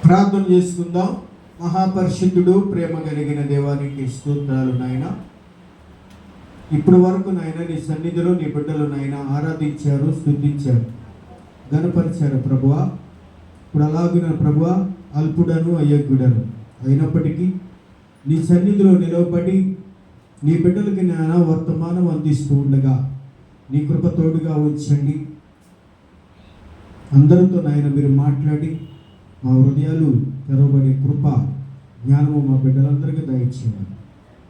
ప్రార్థన చేసుకుందాం. మహాపరిశుద్ధుడు, ప్రేమ కలిగిన దేవానికి స్తోత్రాలు నాయన. ఇప్పటి వరకు నాయన నీ సన్నిధిలో నీ బిడ్డలు నాయన ఆరాధించారు, స్తుతించారు, గణపరిచారు ప్రభువా. ఇప్పుడు అలాగిన ప్రభువా, అల్పుడను అయోగ్యుడను అయినప్పటికీ నీ సన్నిధిలో నిలవబడి నీ బిడ్డలకి నాయన వర్తమానం అందిస్తూ ఉండగా నీ కృప తోడుగా ఉంచండి. అందరితో నాయన మీరు మాట్లాడి మా హృదయాలు తెరవబడే కృప జ్ఞానము మా బిడ్డలందరికీ దయచేయండి.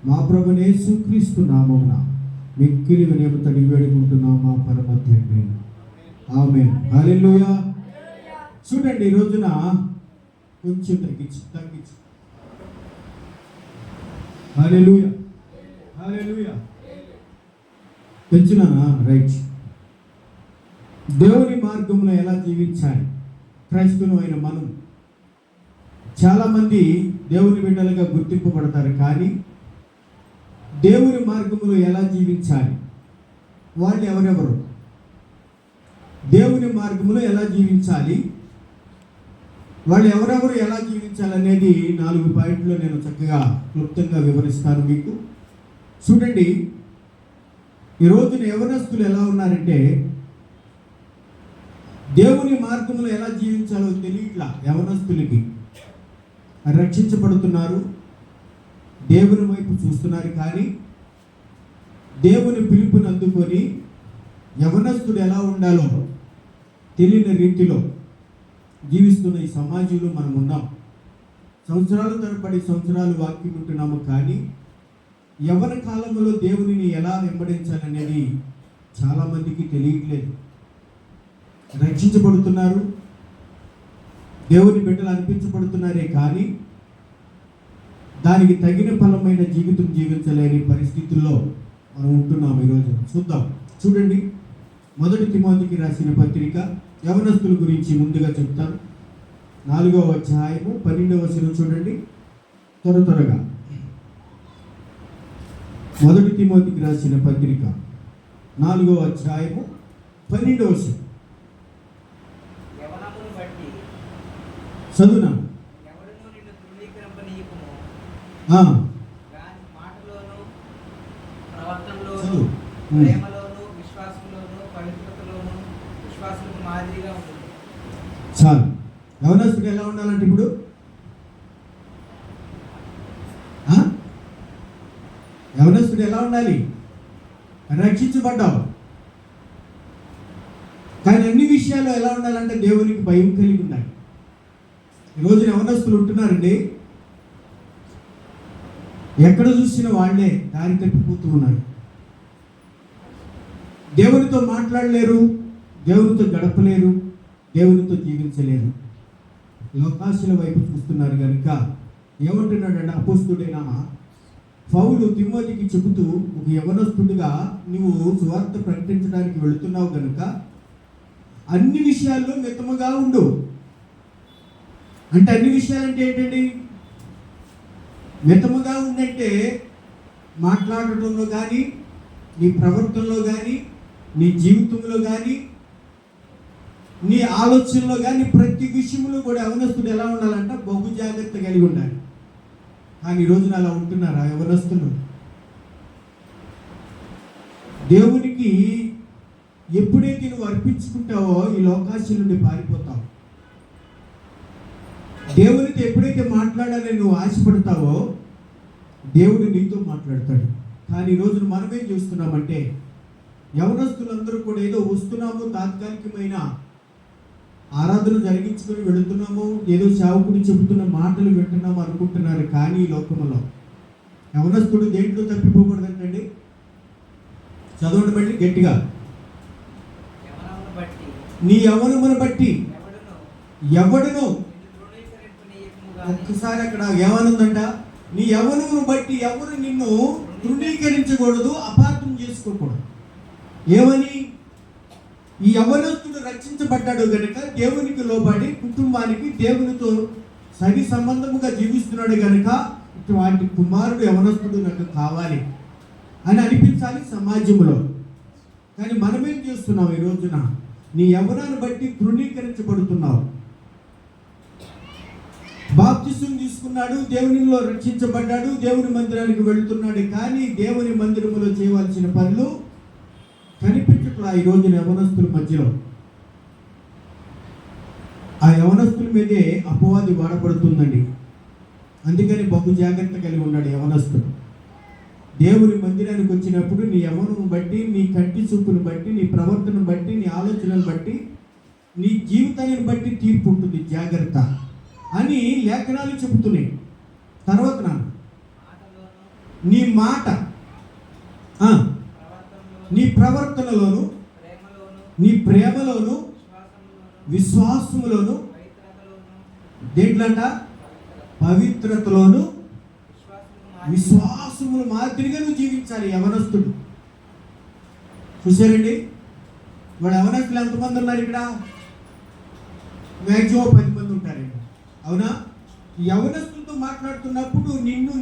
మా ప్రభువైన యేసుక్రీస్తు నామమున మిక్కిలి వినయము తడిగి వేడుకుంటున్నాం మా పరమ తండ్రి. ఆమేన్. హల్లెలూయా. చూడండి, ఈ రోజున కొంచెం తగ్గించు. హల్లెలూయా, హల్లెలూయా. పెంచునా? రైట్. దేవుని మార్గంలో ఎలా జీవించాలి క్రైస్తవులు అయిన మనం. చాలామంది దేవుని బిడ్డలుగా గుర్తింపబడతారు, కానీ దేవుని మార్గంలో ఎలా జీవించాలి, వాళ్ళు ఎవరెవరు, దేవుని మార్గంలో ఎలా జీవించాలి, వాళ్ళు ఎవరెవరు ఎలా జీవించాలి అనేది 4 పాయింట్లు నేను చక్కగా క్లుప్తంగా వివరిస్తాను మీకు. చూడండి, ఈ రోజున యవనస్తులు ఎలా ఉన్నారంటే దేవుని మార్గంలో ఎలా జీవించాలో తెలియట్లా. యవనస్తులకి రక్షించబడుతున్నారు, దేవుని వైపు చూస్తున్నారు, కానీ దేవుని పిలుపుని అందుకొని యవనస్తుడు ఎలా ఉండాలో తెలియని రీతిలో జీవిస్తున్న ఈ సమాజంలో మనం ఉన్నాం. సంవత్సరాలు తరబడి సంవత్సరాలు వాక్యం ఉంటున్నాము, కానీ యవన కాలంలో దేవునిని ఎలా వెంబడించాలనేది చాలామందికి తెలియట్లేదు. రక్షించబడుతున్నారు, దేవుని బిడ్డలు అనిపించబడుతున్నారే, కానీ దానికి తగిన ఫలమైన జీవితం జీవించలేని పరిస్థితుల్లో మనం ఉంటున్నాం ఈరోజు. చూడండి, 1 తిమోతికి రాసిన పత్రిక యవనస్తుల గురించి ముందుగా చెప్తాను. 4వ అధ్యాయము 12వ వచనం చూడండి త్వరగా. 1 తిమోతికి రాసిన పత్రిక 4వ అధ్యాయము 12వ వచనం చదువునా? చాలు. యవనస్తుడు ఎలా ఉండాలంటే ఇప్పుడు యవనస్తుడు ఎలా ఉండాలి? రక్షించబడ్డావు, కానీ అన్ని విషయాల్లో ఎలా ఉండాలంటే దేవునికి భయం కలిగి ఉండాలి. ఈరోజు యవనస్తులు ఉంటున్నారండి, ఎక్కడ చూసిన వాళ్ళే దారి తప్పిపోతూ ఉన్నారు. దేవునితో మాట్లాడలేరు, దేవునితో గడపలేరు, దేవునితో జీవించలేరు. లోకాశల వైపు చూస్తున్నారు కనుక ఏమంటున్నాడంటే అపోస్తుడైన పౌలు తిమోతికి చెబుతూ, ఒక యవనస్తుడిగా నువ్వు సువార్త ప్రకటించడానికి వెళుతున్నావు కనుక అన్ని విషయాల్లో మితముగా ఉండు. అంటే అన్ని విషయాలంటే ఏంటండి? మితముగా ఉండంటే మాట్లాడటంలో కానీ, నీ ప్రవర్తనలో కానీ, నీ జీవితంలో కానీ, నీ ఆలోచనలో కానీ ప్రతి విషయంలో కూడా యవనస్తుడు ఎలా ఉండాలంటే బహు జాగ్రత్త కలిగి ఉండాలి. కానీ ఈ రోజున అలా ఉంటున్నారా యవనస్తులు? దేవునికి ఎప్పుడైతే నువ్వు అర్పించుకుంటావో ఈ లోకాశల నుండి పారిపోతావు. దేవునితో ఎప్పుడైతే మాట్లాడాలని నువ్వు ఆశపడతావో దేవుడు నీతో మాట్లాడతాడు. కానీ ఈ రోజున మనమేం చూస్తున్నామంటే యవనస్తులందరూ కూడా ఏదో వస్తున్నాము, తాత్కాలికమైన ఆరాధన జరిగించుకొని వెళుతున్నాము, ఏదో సేవకుడు చెబుతున్న మాటలు వింటున్నాము అనుకుంటున్నారు. కానీ ఈ లోకంలో యవనస్తుడు దేంట్లో తప్పిపోకూడదంటండి? చదవండి మళ్ళీ గట్టిగా. నీ యవనమును బట్టి ఎవడును, ఒక్కసారి అక్కడ ఏమనుందంట, నీ యవనమును బట్టి ఎవరు నిన్ను తృణీకరించకూడదు, అపార్థం చేసుకోకూడదు. ఏమని? ఈ యవనస్తుడు రక్షించబడ్డాడు కనుక దేవునికి లోబడి కుటుంబానికి దేవునితో సరి సంబంధముగా జీవిస్తున్నాడు కనుక ఇటువంటి కుమారుడు యవనస్తుడు నాకు కావాలి అని అనిపించాలి సమాజంలో. కానీ మనమేం చేస్తున్నాం ఈ రోజున? నీ యవ్వనాన్ని బట్టి తృణీకరించబడుతున్నావు. బాప్తిసం తీసుకున్నాడు, దేవునిలో రక్షించబడ్డాడు, దేవుని మందిరానికి వెళుతున్నాడు. కానీ దేవుని మందిరములో చేయవలసిన పనులు కనిపించట్లా ఈ రోజున యవనస్తుల మధ్యలో. ఆ యవనస్తుల మీదే అపవాది వాడబడుతుందండి. అందుకని బహు జాగ్రత్త కలిగి ఉన్నాడు యవనస్తుడు. దేవుని మందిరానికి వచ్చినప్పుడు నీ యవనం బట్టి, నీ కంటి చూపును బట్టి, నీ ప్రవర్తనను బట్టి, నీ ఆలోచనను బట్టి, నీ జీవితాన్ని బట్టి తీర్పు ఉంటుంది. జాగ్రత్త అని లేఖనాలు చెబుతున్నాయి. తర్వాత నీ మాట, నీ ప్రవర్తనలోను, నీ ప్రేమలోను, విశ్వాసములోను, దేంట్లంట పవిత్రతలోను, విశ్వాసములు మాదిరిగా నువ్వు జీవించాలి యవనస్తుడు. చూసారండి, వాడు యవనస్తులు ఎంతమంది ఉన్నారు ఇక్కడ? మ్యాక్సిమం 10 మంది ఉంటారండి. అవునా? యవనస్తులతో మాట్లాడుతున్నప్పుడు నిన్ను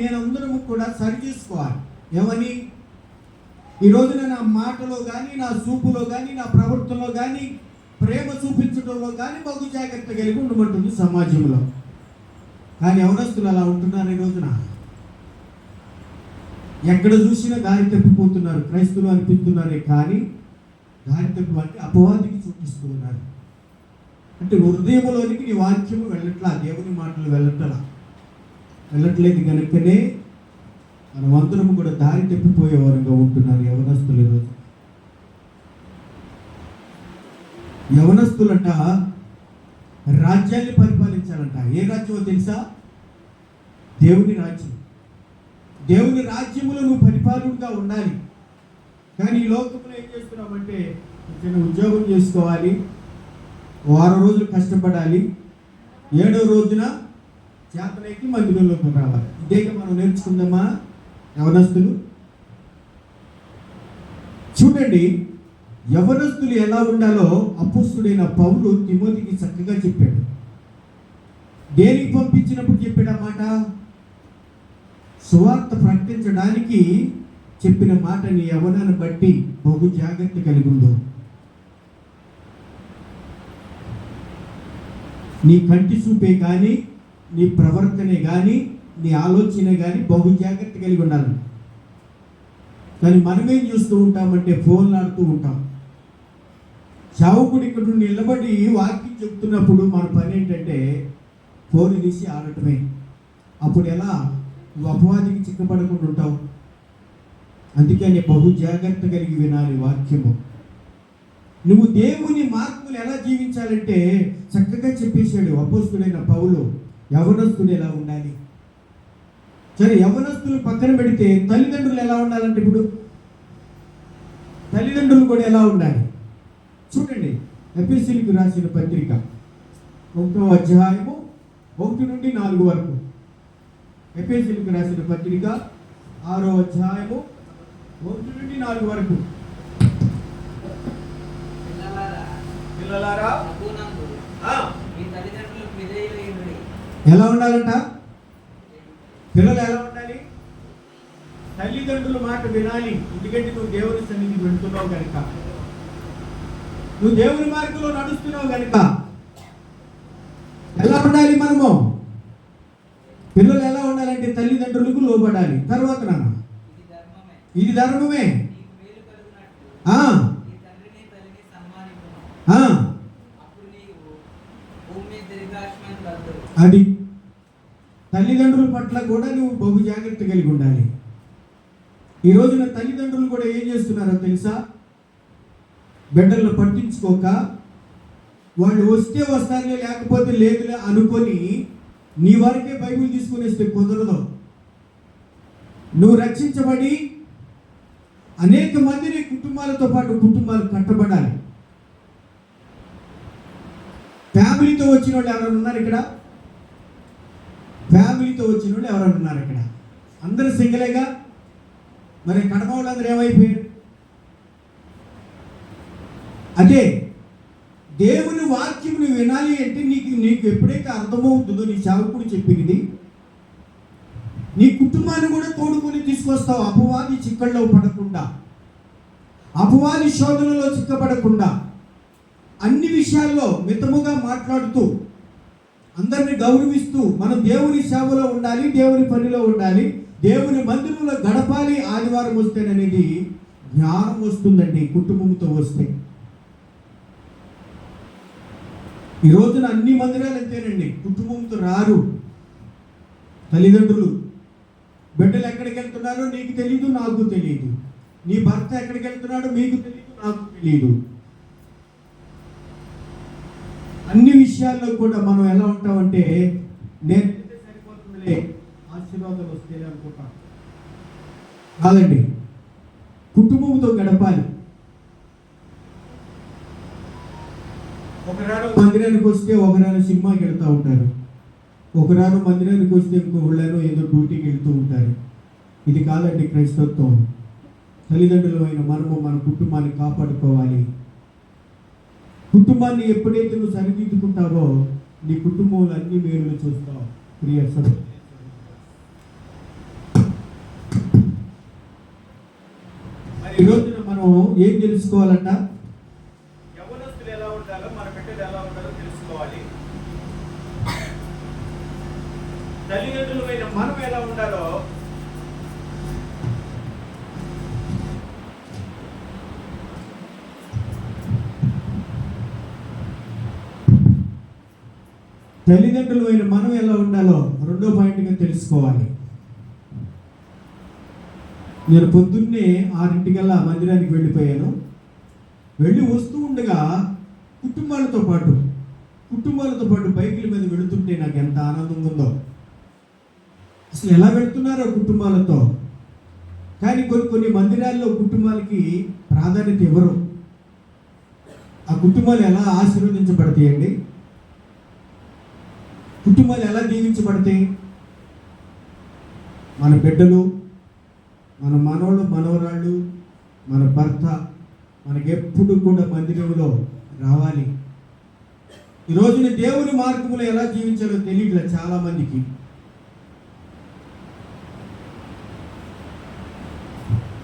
నేనందరము కూడా సరి చేసుకోవాలి. ఏమని? ఈ రోజున నా మాటలో కానీ, నా చూపులో కానీ, నా ప్రవర్తనలో కానీ, ప్రేమ చూపించడంలో కానీ బహు జాగ్రత్త కలిగి ఉండమంటుంది సమాజంలో. కానీ యవనస్తులు అలా ఉంటున్నారు ఈ రోజున. ఎక్కడ చూసినా దారి తప్పిపోతున్నారు. క్రైస్తవులు అనిపిస్తున్నారే కానీ దారి తప్పు అంటే అపవాదికి చూపిస్తూ ఉన్నారు. అంటే హృదయంలోనికి నీ వాక్యము వెళ్ళట్లా, దేవుని మాటలు వెళ్ళట్లేదు కనుకనే మనమందరము కూడా దారి తప్పిపోయే వారంగా ఉంటున్నారు యవనస్తులు ఈరోజు. యవనస్తులంట రాజ్యాన్ని పరిపాలించాలంట. ఏ రాజ్యమో తెలుసా? దేవుని రాజ్యం. దేవుని రాజ్యములో నువ్వు పరిపాలకుడిగా ఉండాలి. కానీ ఈ లోకంలో ఏం చేస్తున్నామంటే చిన్న ఉద్యోగం చేసుకోవాలి, 6 రోజులు కష్టపడాలి, 7వ రోజున చేతనైకి మందిరంలోకి రావాలి. ఇదేగా మనం నేర్చుకుందామా యవనస్తులు? చూడండి, యవనస్తులు ఎలా ఉండాలో అపోస్తలుడైన పౌలు తిమోతికి చక్కగా చెప్పాడు. దేనికి పంపించినప్పుడు చెప్పాడు ఆ మాట? సువార్త ప్రకటించడానికి చెప్పిన మాట నీ యవనాన్ని బట్టి బహు జాగ్రత్త కలిగి ఉండు. నీ కంటి చూపే కానీ, నీ ప్రవర్తనే కానీ, నీ ఆలోచన కానీ బహు జాగ్రత్త కలిగి ఉండాలి. కానీ మనమేం చూస్తూ ఉంటామంటే ఫోన్లు ఆడుతూ ఉంటాం. సేవకుడు ఇక్కడ నిలబడి వాక్యం చెప్తున్నప్పుడు మన పని ఏంటంటే ఫోన్ తీసి ఆడటమే. అప్పుడు ఎలా నువ్వు అపవాదికి చిక్కబడకుండా ఉంటావు? అందుకని బహు జాగ్రత్త కలిగి వినాలి వాక్యము. నువ్వు దేవుని మార్గములు ఎలా జీవించాలంటే చక్కగా చెప్పేశాడు అపోస్తలుడైన పౌలు. యవనస్తుడు ఎలా ఉండాలి? సరే, యవనస్తులు పక్కన పెడితే తల్లిదండ్రులు ఎలా ఉండాలంటే ఇప్పుడు తల్లిదండ్రులు కూడా ఎలా ఉండాలి చూడండి. ఎఫెసీయులకు రాసిన పత్రిక 1వ అధ్యాయము 1 నుండి 4 వరకు. ఎఫెసీయులకు రాసిన పత్రిక 6వ అధ్యాయము 1 నుండి 4 వరకు. పిల్లలారా ఎలా ఉండాలంట? పిల్లలు ఎలా ఉండాలి? తల్లిదండ్రుల మాట వినాలి. ఎందుకంటే నువ్వు దేవుని సన్నిధికి వెళ్తున్నావు కనుక, నువ్వు దేవుని మార్గంలో నడుస్తున్నావు కనుక ఎలా ఉండాలి మనము? పిల్లలు ఎలా ఉండాలంటే తల్లిదండ్రులకు లోబడాలి. తర్వాత ఇది ధర్మమే. అది తల్లిదండ్రుల పట్ల కూడా నువ్వు బహు జాగ్రత్త కలిగి ఉండాలి. ఈ రోజున తల్లిదండ్రులు కూడా ఏం చేస్తున్నారో తెలుసా? బిడ్డలను పట్టించుకోక వాళ్ళు వస్తే వస్తారులే లేకపోతే లేదులే అనుకొని నీ వరకే బైబిల్ తీసుకుని వస్తే కుదరదు. నువ్వు రక్షించబడి అనేక మందిని కుటుంబాలతో పాటు కుటుంబాలు కట్టబడాలి. ఫ్యామిలీతో వచ్చిన వాళ్ళు ఎవరైనా ఉన్నారు ఇక్కడ? ఫ్యామిలీతో వచ్చిన వాళ్ళు ఎవరైనా ఉన్నారు ఇక్కడ? అందరూ సింగిలేగా. మరి కడమ వాళ్ళందరూ ఏమైపోయారు? అదే దేవుని వాక్యం నువ్వు వినాలి అంటే నీకు ఎప్పుడైతే అర్థమవుతుందో నీ సేవకుడు చెప్పింది, నీ కుటుంబాన్ని కూడా తోడుకొని తీసుకొస్తావు. అపవాది చిక్కల్లో పడకుండా, అపవాది శోధనలో చిక్కబడకుండా, అన్ని విషయాల్లో మితముగా మాట్లాడుతూ, అందరిని గౌరవిస్తూ మనం దేవుని సేవలో ఉండాలి, దేవుని పనిలో ఉండాలి, దేవుని మందిరంలో గడపాలి ఆదివారం వస్తేననేది జ్ఞానం వస్తుందండి కుటుంబంతో వస్తే. ఈ రోజున అన్ని మందిరాలు అంతేనండి, కుటుంబంతో రారు. తల్లిదండ్రులు బిడ్డలు ఎక్కడికి వెళ్తున్నారో నీకు తెలియదు, నాకు తెలియదు. నీ భర్త ఎక్కడికి వెళ్తున్నాడో మీకు తెలియదు, నాకు తెలియదు. అన్ని విషయాల్లో కూడా మనం ఎలా ఉంటామంటే నేను సరిపోతుందిలే, ఆశీర్వాదాలు వస్తే అనుకుంటాం. కాదండి, కుటుంబంతో గడపాలి. ఒకరాను మందిరానికి వస్తే ఒకరాను సినిమాకి వెళ్తూ ఉంటారు, ఒకరాను మందిరానికి వస్తే ఇంకొకళ్ళను ఏదో డ్యూటీకి వెళ్తూ ఉంటారు. ఇది కాదండి క్రైస్తవత్వం. తల్లిదండ్రులు అయిన మనము మన కుటుంబాన్ని కాపాడుకోవాలి. కుటుంబాన్ని ఎప్పుడైతే నువ్వు సరిదిద్దుకుంటావో నీ కుటుంబంలో అన్ని మేలులు చూస్తావు. ప్రియ సభ్యులు, మరి ఈ రోజున మనం ఏం తెలుసుకోవాలంట? యవ్వనస్తులు ఎలా ఉండాలో, మన బిడ్డలు ఎలా ఉండాలో తెలుసుకోవాలి. తల్లిదండ్రులు అయిన మనం ఎలా ఉండాలో రెండో పాయింట్గా తెలుసుకోవాలి. నేను పొద్దున్నే 6 మందిరానికి వెళ్ళిపోయాను. వెళ్ళి వస్తూ ఉండగా కుటుంబాలతో పాటు బైకుల మీద వెళుతుంటే నాకు ఎంత ఆనందంగా ఉందో. అసలు ఎలా వెళ్తున్నారో కుటుంబాలతో. కానీ కొన్ని మందిరాల్లో కుటుంబాలకి ప్రాధాన్యత ఇవ్వరు. ఆ కుటుంబాలు ఎలా ఆశీర్వదించబడతాయండి? కుటుంబాలు ఎలా దీవించబడతాయి? మన బిడ్డలు, మన మనవళ్ళు, మనవరాళ్ళు, మన భర్త మనకెప్పుడు కూడా మందిరంలో రావాలి. ఈ రోజున దేవుని మార్గంలో ఎలా జీవించాలో తెలియట్లే చాలా మందికి.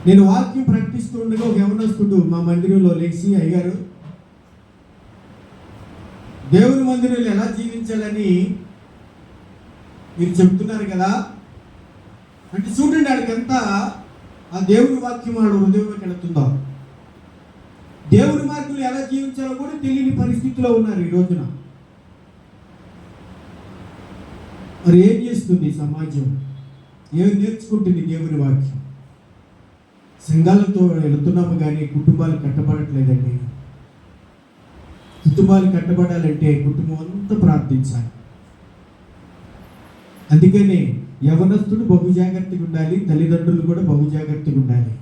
నేను వాక్యం ప్రకటిస్తూ ఉండగా ఒక యవనస్తుడు మా మందిరంలో లేచి, అయ్యారు దేవుని మందిరంలో ఎలా జీవించాలని మీరు చెప్తున్నారు కదా అంటే, చూడండి ఆడికి ఎంత ఆ దేవుని వాక్యం వాడు హృదయంలోకి వెళుతుందో. దేవుని మార్గంలో ఎలా జీవించాలో కూడా తెలియని పరిస్థితిలో ఉన్నారు ఈ రోజున. మరి ఏం చేస్తుంది సమాజం? ఏం నేర్చుకుంటుంది దేవుని వాక్యం? సంఘాలతో వెళుతున్నాము కానీ కుటుంబాలు కట్టబడట్లేదండి. కుటుంబాలు కట్టబడాలంటే కుటుంబం అంతా ప్రార్థించాలి. అందుకని యవనస్తుడు బహు జాగ్రత్తగా ఉండాలి, తల్లిదండ్రులు కూడా బహు జాగ్రత్తగా ఉండాలి.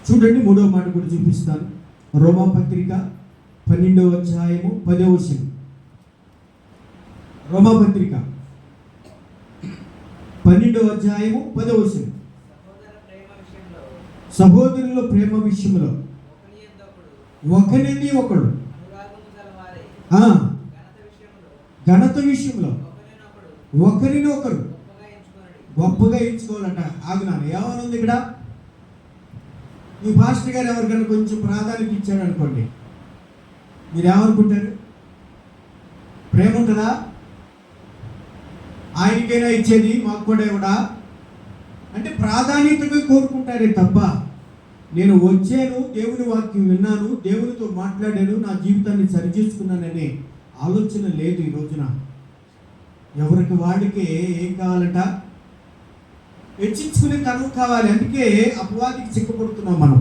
చూడండి, 3వ మాట కూడా చూపిస్తాను. రోమాపత్రిక 12వ అధ్యాయము 10వ వచనం. రోమాపత్రిక 12వ అధ్యాయము 10వ వచనం. సహోదరుల ప్రేమ విషయంలో ఒకరిని ఒకడు, ఘనత విషయంలో ఒకరిని ఒకరు గొప్పగా ఎంచుకోవాలంట. ఆగునాను, ఏమనుంది ఇక్కడ? మీ పాస్టర్ గారు ఎవరికైనా కొంచెం ప్రాధాన్యత ఇచ్చాడు అనుకోండి, మీరు ఏమనుకుంటారు? ప్రేమ ఉంటుందా? ఆయనకైనా ఇచ్చేది మాకు కూడా ఇవ్వడా అంటే ప్రాధాన్యతగా కోరుకుంటారే తప్ప, నేను వచ్చాను, దేవుని వాక్యం విన్నాను, దేవునితో మాట్లాడాను, నా జీవితాన్ని సరిచేసుకున్నాననే ఆలోచన లేదు ఈ రోజున. ఎవరికి వాడికి ఏం కావాలంట? హెచ్చించుకునే తనం కావాలి. అందుకే అపవాదికి చిక్కపడుతున్నాం మనం.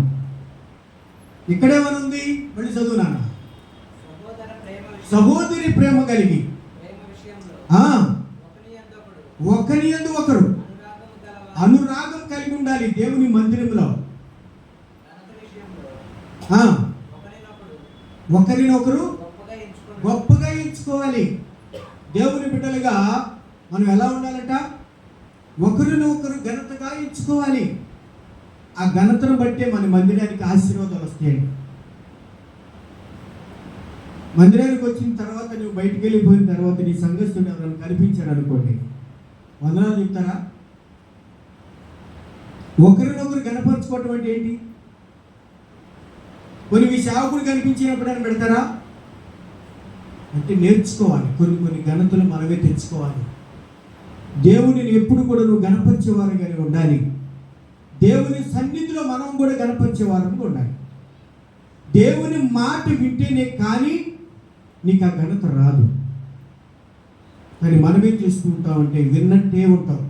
ఇక్కడేమనుంది? మళ్ళీ చదువు నాన్న. సహోదరి ప్రేమ కలిగి ఒకరి యందు ఒకరు అనురాగం కలిగి ఉండాలి. దేవుని మందిరంలో ఒకరినొకరు గొప్పగా ఎంచుకోవాలి. దేవుని బిడ్డలుగా మనం ఎలా ఉండాలంట? ఒకరినొకరు ఘనతగా ఎంచుకోవాలి. ఆ ఘనతను బట్టే మన మందిరానికి ఆశీర్వాదాలు వస్తాయండి. మందిరానికి వచ్చిన తర్వాత నువ్వు బయటికి వెళ్ళిపోయిన తర్వాత నీ సంఘస్థుడు ఎవరైనా కనిపించారు అనుకోండి, వందనాలు చెప్తారా? ఒకరినొకరు గణపరచుకోవటం అంటే ఏంటి? కొన్ని మీ సేవకుడు కనిపించినప్పుడు అని పెడతారా? అంటే నేర్చుకోవాలి, కొన్ని ఘనతలు మనమే తెచ్చుకోవాలి. దేవునిని ఎప్పుడు కూడా నువ్వు గణపరిచేవారుగానే ఉండాలి. దేవుని సన్నిధిలో మనం కూడా గణపరిచేవారంగా ఉండాలి. దేవుని మాట వింటేనే కానీ నీకు ఆ ఘనత రాదు. కానీ మనమేం చేస్తూ ఉంటామంటే విన్నట్టే ఉంటాం.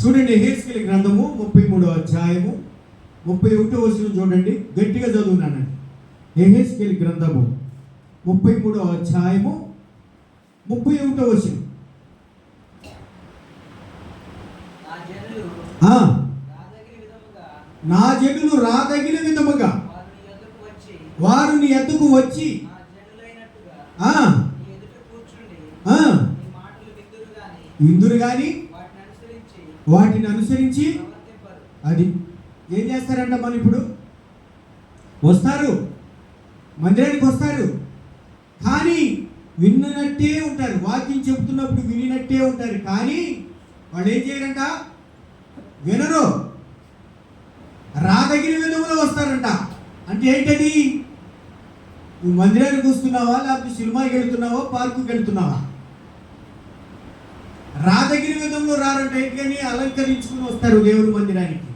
చూడండి, యెహెజ్కేలు గ్రంథము 33వ అధ్యాయము 31వ వచనం చూడండి, గట్టిగా చదువునానండి. యెహెజ్కేలు గ్రంథము 33వ అధ్యాయము 31వ వచనం. నా జనులు రాదగిన విధముగా వారు నీ ఎద్దకు వచ్చి విందురు గాని వాటిని అనుసరించి అది ఏం చేస్తారంట? మనం ఇప్పుడు వస్తారు, మందిరానికి వస్తారు, కానీ విన్నట్టే ఉంటారు. వాక్యం చెబుతున్నప్పుడు వినినట్టే ఉంటారు, కానీ వాళ్ళు ఏం చేయరంట? వినరు. రాదగిన విధంలో వస్తారంట. అంటే ఏంటది? నువ్వు మందిరానికి వస్తున్నావా, లేకపోతే సినిమాకి వెళుతున్నావా, పార్కుకి వెళుతున్నావా? రాదగిన విధంలో రారంట. ఏంటని? అలంకరించుకుని వస్తారు దేవుని మందిరానికి.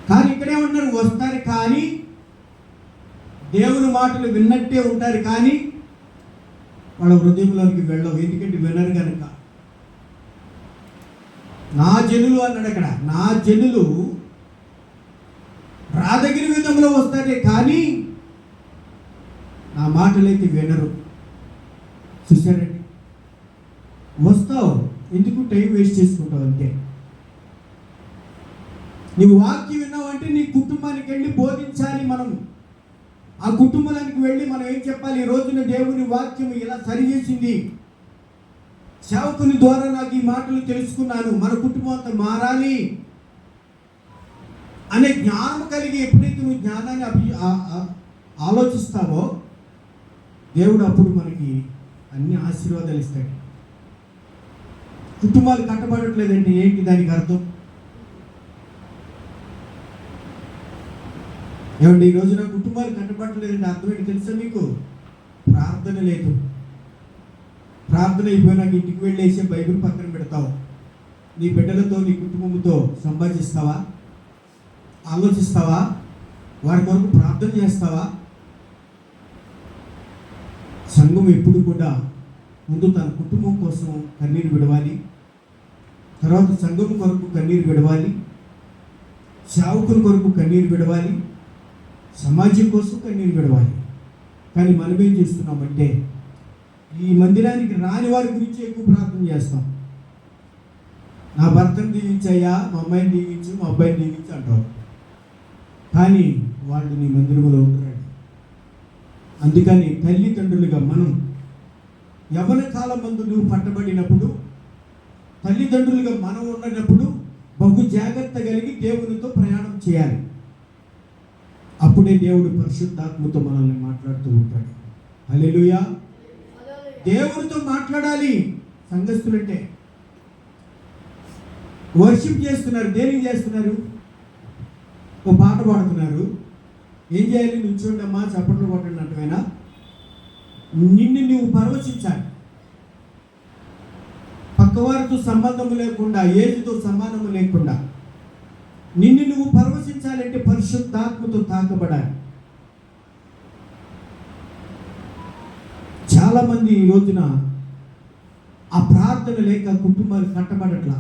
కానీ ఇక్కడే ఉన్నారు, వస్తారు కానీ దేవుని మాటలు విన్నట్టే ఉంటారు, కానీ వాళ్ళ హృదయంలోనికి వెళ్ళవు. ఎందుకంటే వినరు కనుక. నా జనులు అన్నాడు అక్కడ. నా జనులు రాదగిన విధంలో వస్తారే కానీ నా మాటలైతే వినరు. చూసారండి, వస్తావు, ఎందుకు టైం వేస్ట్ చేసుకుంటావు? అంతే. నీవు వాక్యం విన్నావంటే నీ కుటుంబానికి వెళ్ళి బోధించాలి. మనం ఆ కుటుంబానికి వెళ్ళి మనం ఏం చెప్పాలి? ఈ రోజున దేవుని వాక్యం ఇలా సరిచేసింది, సేవకుని ద్వారా నాకు ఈ మాటలు తెలుసుకున్నాను, మన కుటుంబం అంతా మారాలి అనే జ్ఞానం కలిగి ఎప్పుడైతే నువ్వు జ్ఞానాన్ని ఆలోచిస్తావో దేవుడు అప్పుడు మనకి అన్ని ఆశీర్వాదాలు ఇస్తాడు. కుటుంబాలు కట్టబడట్లేదంటే ఏంటి దానికి అర్థం? ఏమండి, ఈ రోజున కుటుంబాలు కట్టబడట్లేదంటే అర్థం ఏంటి తెలుసా మీకు? ప్రార్థన లేదు. ప్రార్థన అయిపోయినాక ఇంటికి వెళ్ళేసి బైబిల్ పక్కన పెడతావు. నీ బిడ్డలతో, నీ కుటుంబంతో సంభాషిస్తావా? ఆలోచిస్తావా? వారి కొరకు ప్రార్థన చేస్తావా? సంఘం ఎప్పుడు కూడా ముందు తన కుటుంబం కోసం కన్నీరు విడవాలి, తర్వాత సంఘం కొరకు కన్నీరు విడవాలి, సేవకుల కొరకు కన్నీరు విడవాలి, సమాజం కోసం కన్నీరు విడవాలి. కానీ మనం ఏం చేస్తున్నామంటే ఈ మందిరానికి రాని వారి గురించి ఎక్కువ ప్రార్థన చేస్తాం. నా భర్తను దీవించయ్యా, మా అమ్మాయిని దీవించు, మా అబ్బాయిని దీవించు అంటావు, కానీ వాళ్ళు నీ మందిరంలో ఉంటారు. అందుకని తల్లిదండ్రులుగా మనం యవ్వన కాలం మందు నువ్వు పట్టబడినప్పుడు, తల్లిదండ్రులుగా మనం ఉన్నప్పుడు బహు జాగ్రత్త కలిగి దేవునితో ప్రయాణం చేయాలి. అప్పుడే దేవుడు పరిశుద్ధాత్మతో మనల్ని మాట్లాడుతూ ఉంటాడు. హల్లెలూయా. దేవునితో మాట్లాడాలి. సంఘస్థులంటే వర్షిప్ చేస్తున్నారు, దేనికి చేస్తున్నారు? ఓ పాట పాడుతున్నారు, ఏం చేయాలి? నుంచోండి అమ్మా, చప్పట్లు కొట్టండి అంటవేనా? నిన్ను నువ్వు పరవశించాలి. పక్కవారితో సంబంధము లేకుండా, ఏజ్తో సంబంధము లేకుండా నిన్ను నువ్వు పరవశించాలంటే పరిశుద్ధాత్మతో తాకబడాలి. చాలామంది ఈ రోజున ఆ ప్రార్థన లేక కుటుంబాలు కట్టబడట్లా.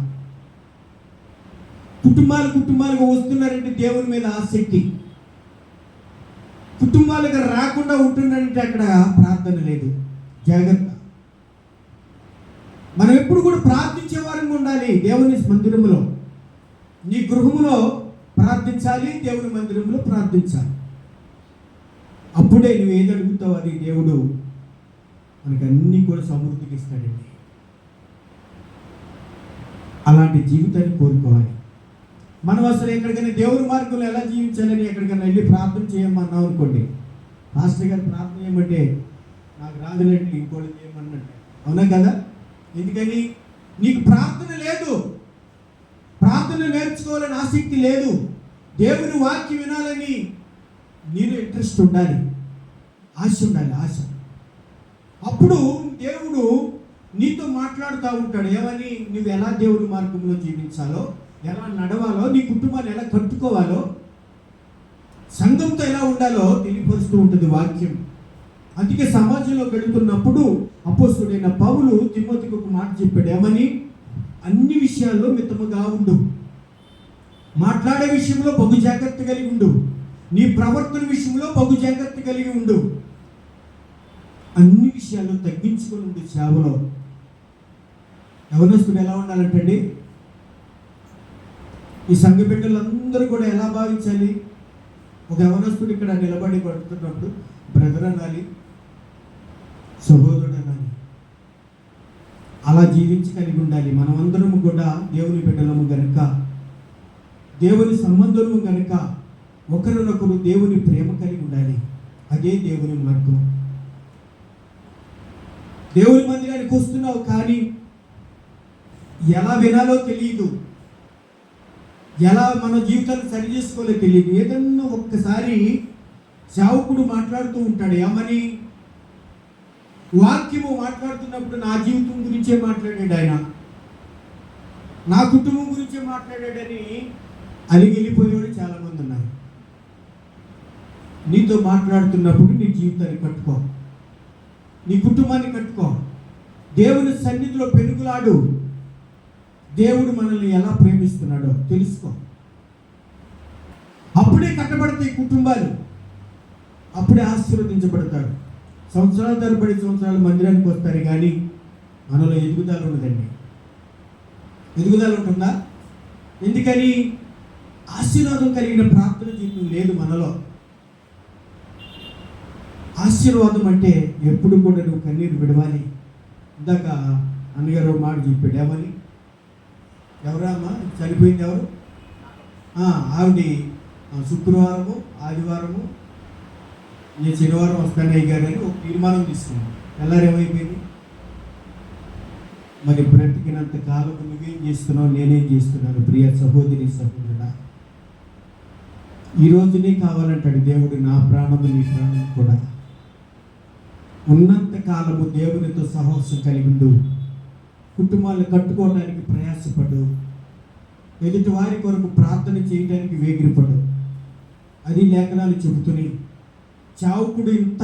కుటుంబాలుగా వస్తున్నారంటే దేవుని మీద ఆసక్తి, కుటుంబాలుగా రాకుండా ఉంటున్నారంటే అక్కడ ప్రార్థన లేదు. జాగ్రత్త. మనం ఎప్పుడు కూడా ప్రార్థించే వారంగా ఉండాలి. దేవుని మందిరంలో, నీ గృహంలో ప్రార్థించాలి, దేవుని మందిరంలో ప్రార్థించాలి. అప్పుడే నువ్వు ఏది అడుగుతావు అది దేవుడు మనకి అన్నీ కూడా సమృద్ధికి ఇస్తాడండి. అలాంటి జీవితాన్ని కోరుకోవాలి. మనం అసలు ఎక్కడికైనా దేవుని మార్గంలో ఎలా జీవించాలని ఎక్కడికైనా వెళ్ళి ప్రార్థన చేయమన్నావు అనుకోండి, పాస్టర్ గారు ప్రార్థన చేయమంటే నాకు రాదులంటే ఇంకోటి చేయమన్నట్టు, అవునా కదా? ఎందుకని? నీకు ప్రార్థన లేదు, ప్రార్థన నేర్చుకోవాలని ఆసక్తి లేదు, దేవుని వాక్యం వినాలని నీలో ఇంట్రెస్ట్ ఉండాలి. ఆశ ఉండాలి, ఆశ. అప్పుడు దేవుడు నీతో మాట్లాడుతూ ఉంటాడు. ఏమని? నువ్వు ఎలా దేవుడి మార్గంలో జీవించాలో, ఎలా నడవాలో, నీ కుటుంబాన్ని ఎలా కట్టుకోవాలో, సంఘంతో ఎలా ఉండాలో తెలియపరుస్తూ ఉంటుంది వాక్యం. అందుకే సమాజంలో వెళుతున్నప్పుడు అపోస్తలుడైన పౌలు తిమోతికి ఒక మాట చెప్పాడు. ఏమని? అన్ని విషయాల్లో మితముగా ఉండు, మాట్లాడే విషయంలో బహు జాగ్రత్త కలిగి ఉండు, నీ ప్రవర్తన విషయంలో బహు జాగ్రత్త కలిగి ఉండు, అన్ని విషయాల్లో తగ్గించుకొని ఉండు సేవలో. యవనస్తుడు ఎలా ఉండాలంటండి? ఈ సంఘ బిడ్డలందరూ కూడా ఎలా భావించాలి? ఒక యవనస్తుడు ఇక్కడ నిలబడి పడుతున్నప్పుడు బ్రదర్ అనాలి, సహోదరుడు అనాలి. అలా జీవించి కలిగి ఉండాలి. మనమందరము కూడా దేవుని బిడ్డలము గనుక, దేవుని సంబంధము గనుక ఒకరినొకరు దేవుని ప్రేమ కలిగి ఉండాలి. అదే దేవుని మార్గం. దేవుని మందిరానికి వస్తున్నావు కానీ ఎలా వినాలో తెలియదు, ఎలా మన జీవితాన్ని సరి చేసుకోవాలో తెలియదు. ఏదన్నా ఒక్కసారి సేవకుడు మాట్లాడుతూ ఉంటాడు. ఏమని? వాక్యము మాట్లాడుతున్నప్పుడు నా జీవితం గురించే మాట్లాడాడు ఆయన, నా కుటుంబం గురించే మాట్లాడాడని అలిగి వెళ్ళిపోయేవాడు చాలామంది ఉన్నారు. నీతో మాట్లాడుతున్నప్పుడు నీ జీవితాన్ని కట్టుకో, నీ కుటుంబాన్ని కట్టుకో, దేవుని సన్నిధిలో పెనుగులాడు. దేవుడు మనల్ని ఎలా ప్రేమిస్తున్నాడో తెలుసుకో. అప్పుడే కట్టబడతాయి కుటుంబాలు, అప్పుడే ఆశీర్వదించబడతాడు. సంవత్సరాల తరబడి సంవత్సరాలు మందిరానికి వస్తారు కానీ మనలో ఎదుగుదల ఉండదండి. ఎదుగుదల ఉంటుందా? ఎందుకని? ఆశీర్వాదం కలిగిన ప్రార్థన జీవితం లేదు మనలో. ఆశీర్వాదం అంటే ఎప్పుడు కూడా నువ్వు కన్నీరు విడవాలి. ఇందాక అన్నగారు మాట చెప్పాడు. ఏమని? ఎవరమ్మా చనిపోయింది? ఎవరు? ఆవిడ శుక్రవారము, ఆదివారము, నేను శనివారం వస్తాను అయ్యారని ఒక తీర్మానం తీసుకున్నాను. ఎల్లారేమైపోయింది? మరి బ్రతికినంత కాలం నువ్వేం చేస్తున్నావు, నేనేం చేస్తున్నాను? ప్రియ సహోదరి సహోదరుడా, ఈరోజు నీ కావాలంటాడు దేవుడు, నా ప్రాణము నీ ప్రాణం కూడా. ఉన్నంత కాలము దేవునితో సహవాసం కలిగి ఉండు, కుటుంబాలను కట్టుకోవడానికి ప్రయాసపడు, ఎదుటి వారి కొరకు ప్రార్థన చేయడానికి వేగిరపడు. అది లేఖనాలు చెబుతున్నాయి. చావుకుడు ఇంత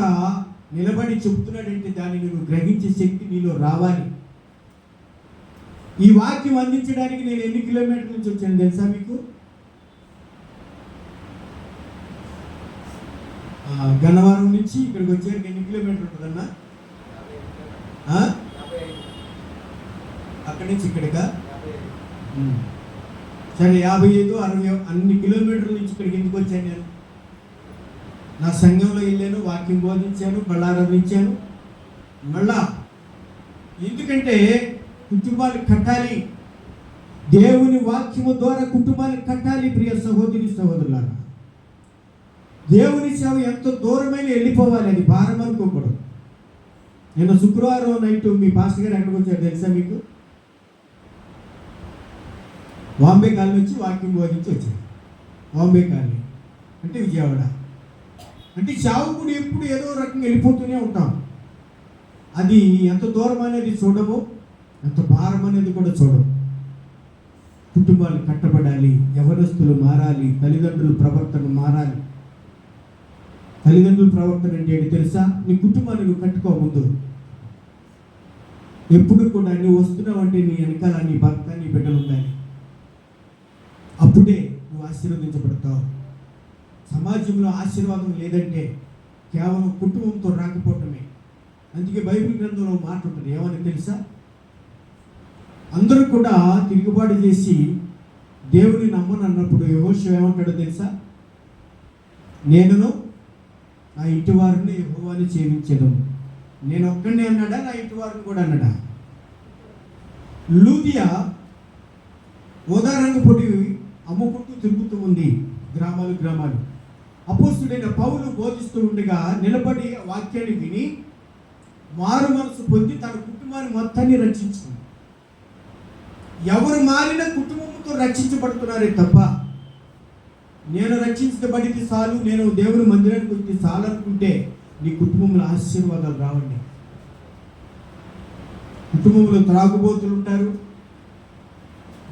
నిలబడి చెబుతున్నాడంటే దాన్ని నువ్వు గ్రహించే శక్తి నీలో రావాలి. ఈ వాక్యం అందించడానికి నేను ఎన్ని కిలోమీటర్ల నుంచి వచ్చాను తెలుసా మీకు? గన్నవరం నుంచి ఇక్కడికి వచ్చేసరికి ఎన్ని కిలోమీటర్లు ఉంటుందన్నా? అక్కడి నుంచి ఇక్కడికా? సరే 55, 60 అన్ని కిలోమీటర్ల నుంచి ఇక్కడికి ఎందుకు వచ్చాను నేను? నా సంఘంలో వెళ్ళాను, వాక్యం బోధించాను, బళ్ళారాధించాను. మళ్ళా ఎందుకంటే కుటుంబాలు కట్టాలి, దేవుని వాక్యము ద్వారా కుటుంబాలు కట్టాలి. ప్రియ సహోదరి సహోదరులారా, దేవుని సేవ ఎంతో దూరమైన వెళ్ళిపోవాలి, అది భారం అనుకోకూడదు. నేను శుక్రవారం నైట్ మీ పాస్టర్ గారు ఎక్కడికి వచ్చారు తెలుసా మీకు? బాంబే కాలనీ నుంచి వాక్యం బోధించి వచ్చారు. బాంబే కాలనీ అంటే విజయవాడ. అంటే సేవకుడు ఎప్పుడు ఏదో రకంగా వెళ్ళిపోతూనే ఉంటాం. అది ఎంత దూరం అనేది చూడము, ఎంత భారం అనేది కూడా చూడము. కుటుంబాలు కట్టబడాలి, యవనస్తులు మారాలి, తల్లిదండ్రుల ప్రవర్తన మారాలి. తల్లిదండ్రుల ప్రవర్తన అంటే ఏంటి తెలుసా? నీ కుటుంబాన్ని నువ్వు కట్టుకో. ముందు ఎప్పుడు కూడా నువ్వు వస్తున్నావు అంటే నీ వెనకాల నీ భర్త, నీ బిడ్డలు ఉండాలి. అప్పుడే నువ్వు ఆశీర్వదించబడతావు. సమాజంలో ఆశీర్వాదం లేదంటే కేవలం కుటుంబంతో రాకపోవటమే. అందుకే బైబిల్ గ్రంథంలో మాట ఉంటుంది. ఏమని తెలుసా? అందరూ కూడా తిరుగుబాటు చేసి దేవుని నమ్మనన్నప్పుడు యెహోషువ ఏమంటాడో తెలుసా? నేనును నా ఇంటి వారిని యెహోవాని సేవించెదను. నేను ఒక్కడిని అన్నాడా? నా ఇంటి వారిని కూడా అన్నాడా? లూదియా ఓదారంగు పొడి అమ్ముకుంటూ తిరుగుతూ ఉంది గ్రామాలు. అపోస్తుడైన పౌలు బోధిస్తూ ఉండగా నిలబడి వాక్యాన్ని విని మారు మనసు పొంది తన కుటుంబాన్ని మొత్తాన్ని రక్షించుకుంది. ఎవరు మారిన కుటుంబంతో రక్షించబడుతున్నారే తప్ప నేను రక్షించబడితే చాలు, నేను దేవుని మందిరానికి వచ్చి చాలు అనుకుంటే నీ కుటుంబంలో ఆశీర్వాదాలు రావండి. కుటుంబంలో త్రాగుబోతులు ఉంటారు,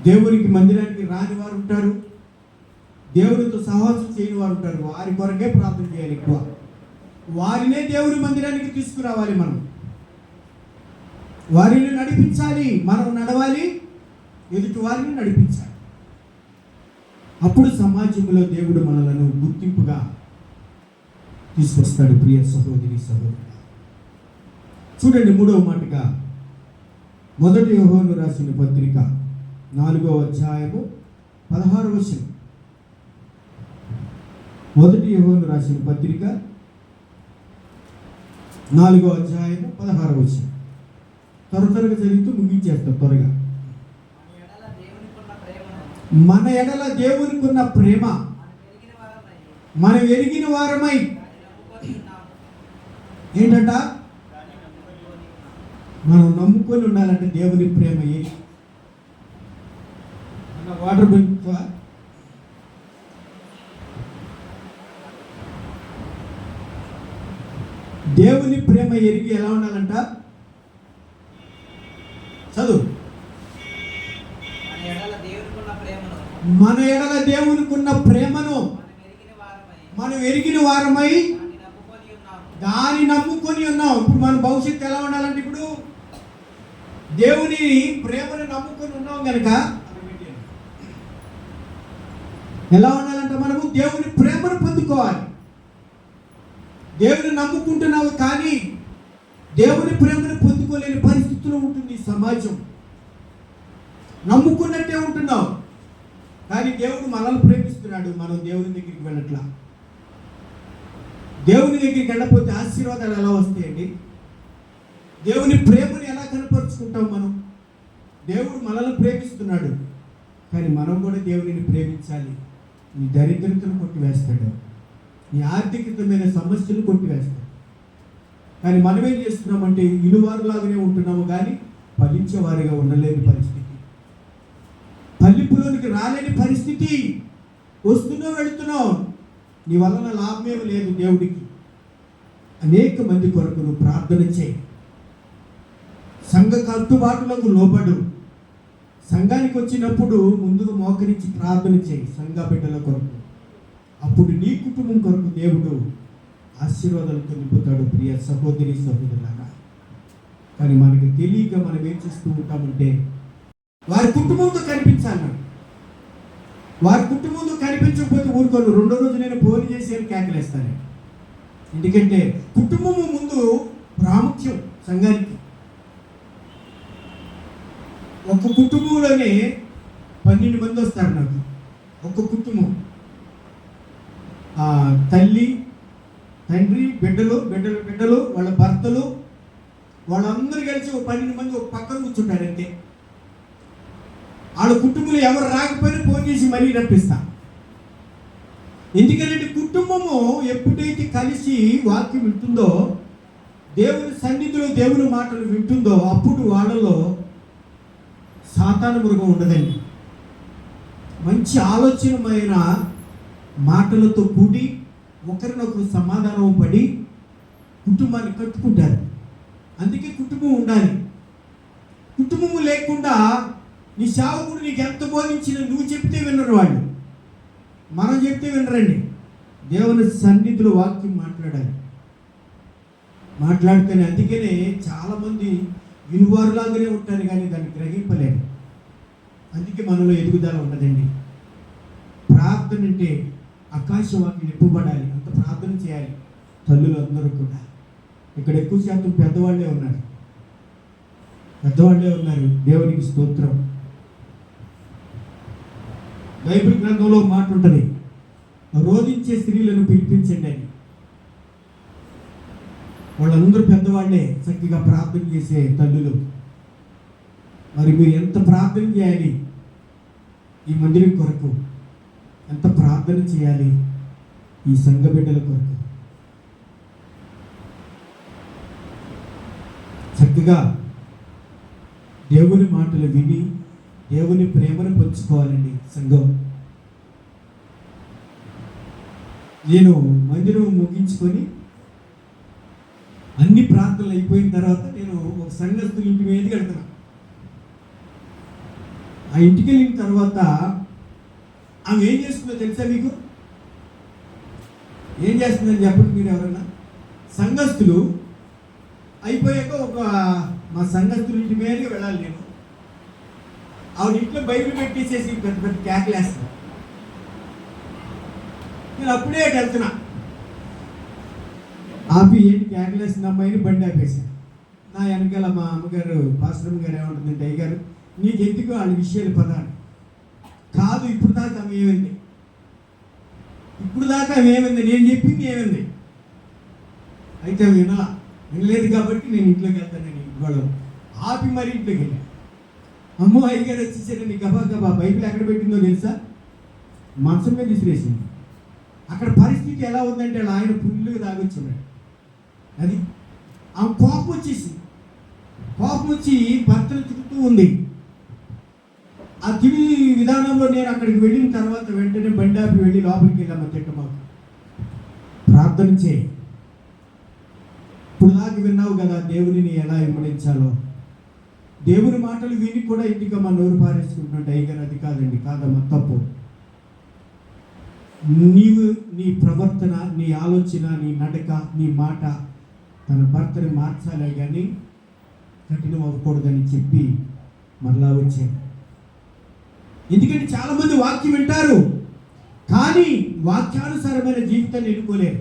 దేవునికి మందిరానికి రాని వారు ఉంటారు, దేవునితో సహవాసం చేయని వారు ఉంటారు. వారి కొరకే ప్రార్థన చేయాలి ఎక్కువ. వారినే దేవుని మందిరానికి తీసుకురావాలి. మనం వారిని నడిపించాలి, మనం నడవాలి, ఎదుటి వారిని నడిపించాలి. అప్పుడు సమాజంలో దేవుడు మనలను గుర్తింపుగా తీసుకొస్తాడు. ప్రియ సహోదరి సహోదరు, చూడండి 3వ మాటగా 1 యోహాను రాసిన పత్రిక 4వ అధ్యాయము 16వ వచనం. 1 యోహాను రాసిన పత్రిక 4వ అధ్యాయము 16వ వచనం. త్వరగా చదివితూ ముగించేస్తాం త్వరగా. మన ఎడల దేవునికి ఉన్న ప్రేమ మనం ఎరిగిన వారమై ఏంటంట, మనం నమ్ముకొని ఉండాలంటే దేవుని ప్రేమ వాటర్ బిల్ దేవుని ప్రేమ ఎరిగి ఎలా ఉండాలంట, చదువు. మన ఎడల దేవునికున్న ప్రేమను మనం ఎరిగిన వారమై దాన్ని నమ్ముకొని ఉన్నాం. ఇప్పుడు మన భవిష్యత్తు ఎలా ఉండాలంటే, ఇప్పుడు దేవుని ప్రేమను నమ్ముకొని ఉన్నాం కనుక ఎలా ఉండాలంటే, మనము దేవుని ప్రేమను పొందుకోవాలి. దేవుని నమ్ముకుంటున్నావు కానీ దేవుని ప్రేమను పొందుకోలేని పరిస్థితుల్లో ఉంటుంది సమాజం. నమ్ముకున్నట్టే ఉంటున్నావు కానీ దేవుడు మనల్ని ప్రేమిస్తున్నాడు, మనం దేవుని దగ్గరికి వెళ్ళట్లా. దేవుని దగ్గరికి వెళ్ళకపోతే ఆశీర్వాదాలు ఎలా వస్తాయండి? దేవుని ప్రేమను ఎలా కనపరుచుకుంటాం మనం? దేవుడు మనల్ని ప్రేమిస్తున్నాడు కానీ మనం కూడా దేవునిని ప్రేమించాలి. నీ దరిద్రతను కొట్టివేస్తాడు, నీ ఆర్థికతమైన సమస్యలు కొట్టివేస్తాడు. కానీ మనం ఏం చేస్తున్నామంటే ఇనువారులాగానే ఉంటున్నాము కానీ ఫలించేవారిగా ఉండలేని పరిస్థితి, ఫలింపులోనికి రాలేని పరిస్థితి. వస్తున్నావు వెళుతున్నావు, నీ వలన లాభమేమి లేదు దేవుడికి. అనేక మంది కొరకు నువ్వు ప్రార్థన చేయి, సంఘ కట్టుబాటులకు లోబడు. సంఘానికి వచ్చినప్పుడు ముందుగా మోకరించి ప్రార్థన చేయి సంఘ బిడ్డల కొరకు. అప్పుడు నీ కుటుంబం కొరకు దేవుడు ఆశీర్వాదాలతో నింపుతాడు. ప్రియ సహోదరి సహోదరులారా, కానీ మనకి తెలియక మనం ఏం చేస్తూ ఉంటామంటే వారి కుటుంబంతో కనిపించాలి. వారి కుటుంబంతో కనిపించకపోతే ఊరుకోను, 2వ రోజు నేను ఫోన్ చేసి కేకలేస్తాను. ఎందుకంటే కుటుంబము ముందు ప్రాముఖ్యం సంఘానికి. ఒక కుటుంబంలోనే 12 మంది వస్తారు నాకు. ఒక కుటుంబం, తల్లి, తండ్రి, బిడ్డలు, బిడ్డలు, వాళ్ళ భర్తలు, వాళ్ళందరూ కలిసి ఒక 12 మంది ఒక పక్కన కూర్చుంటారంటే వాళ్ళ కుటుంబంలో ఎవరు రాకపోయినా ఫోన్ చేసి మరీ రప్పిస్తా. ఎందుకంటే కుటుంబము ఎప్పుడైతే కలిసి వాక్యం వింటుందో, దేవుని సన్నిధిలో దేవుని మాటలు వింటుందో, అప్పుడు వాళ్ళలో సాతాను మృగం ఉండదండి. మంచి ఆలోచనమైన మాటలతో కూడి ఒకరినొకరు సమాధానం పడి కుటుంబాన్ని కట్టుకుంటారు. అందుకే కుటుంబం ఉండాలి. కుటుంబము లేకుండా నీ సేవకుడు నీకు ఎంత బోధించినా నువ్వు చెప్తే వినరు వాళ్ళు, మనం చెప్తే వినరండి. దేవుని సన్నిధిలో వాక్యం మాట్లాడాలి, మాట్లాడితేనే. అందుకనే చాలామంది వినువారులాగానే ఉంటారు కానీ దాన్ని గ్రహింపలేరు. అందుకే మనలో ఎదుగుదల ఉండదండి. ప్రార్థన అంటే ఆకాశవాక్యం నింపబడాలి, అంత ప్రార్థన చేయాలి. తల్లులు అందరూ కూడా ఇక్కడ ఎక్కువ శాతం పెద్దవాళ్ళే ఉన్నారు. దేవునికి స్తోత్రం. బైబిల్ గ్రంథంలో మాట ఉంటుంది, రోధించే స్త్రీలను పిలిపించండి అని. వాళ్ళందరూ పెద్దవాళ్ళే, చక్కగా ప్రార్థన చేసే తల్లులు. మరి మీరు ఎంత ప్రార్థన చేయాలి ఈ మందిరం కొరకు, ఎంత ప్రార్థన చేయాలి ఈ సంఘ బిడ్డల కొరకు. చక్కగా దేవుని మాటలు విని దేవుని ప్రేమను పంచుకోవాలండి సంఘం. నేను మందిరం ముగించుకొని అన్ని ప్రార్థనలు అయిపోయిన తర్వాత నేను ఒక సంఘస్థుల ఇంటి మీదకి వెళ్తున్నా. ఆ ఇంటికి వెళ్ళిన తర్వాత ఆమె ఏం చేస్తుందో తెలుసా మీకు? ఏం చేస్తుందని చెప్పండి మీరు ఎవరన్నా. సంఘస్థులు అయిపోయాక మా సంఘస్థుల ఇంటి మీదకి వెళ్ళాలి నేను. ఆవిడ ఇంట్లో బైబిల్ పెట్టేసేసి పెద్ద పెద్ద కేకలేస్తాను. నేను అప్పుడే వెళ్తున్నా. ఆపి ఏంటి కేకలేసిన అమ్మాయిని బండి ఆపేశాను. నా వెనకాల మా అమ్మగారు పాస్టమ్ గారు ఏమంటుందంటే, అయ్యగారు నీకు ఎందుకు వాళ్ళ విషయాలు పదాలు కాదు, ఇప్పుడు దాకా ఆమె ఏమైంది, నేను చెప్పింది ఏమైంది. అయితే వినలేదు కాబట్టి నేను ఇంట్లోకి వెళ్తానని వాళ్ళు ఆపి మరి ఇంట్లోకి వెళ్ళాను. అమ్మో అయ్యగారు వచ్చేసారని గబా బైబిల్ ఎక్కడ పెట్టిందో తెలుసా? మంచం మీద విసిరేసింది. అక్కడ పరిస్థితి ఎలా ఉందంటే ఆయన ఫుల్గా తాగొచ్చున్నాడు. అది ఆమె కోపం వచ్చి భర్తలు తిరుగుతూ ఉంది. ఆ తిరిగి విధానంలో నేను అక్కడికి వెళ్ళిన తర్వాత వెంటనే బండాపి వెళ్ళి లోపలికి వెళ్ళాము. తిట్టమాకు ప్రార్థన చేయి. ఇప్పుడు దాకా విన్నావు కదా దేవునిని ఎలా వెంబడించాలో. దేవుని మాటలు విని కూడా ఇంటికి మా నోరు పారేసుకుంటున్నట్టు అయ్యగారు అది కాదమ్మా తప్పు. నీ ప్రవర్తన, నీ ఆలోచన, నీ నడక, నీ మాట తన భర్తని మార్చాలే కానీ కఠినం అవ్వకూడదని చెప్పి మరలా వచ్చాను. ఎందుకంటే చాలామంది వాక్యం వింటారు కానీ వాక్యానుసారమైన జీవితాన్ని ఎన్నుకోలేరు.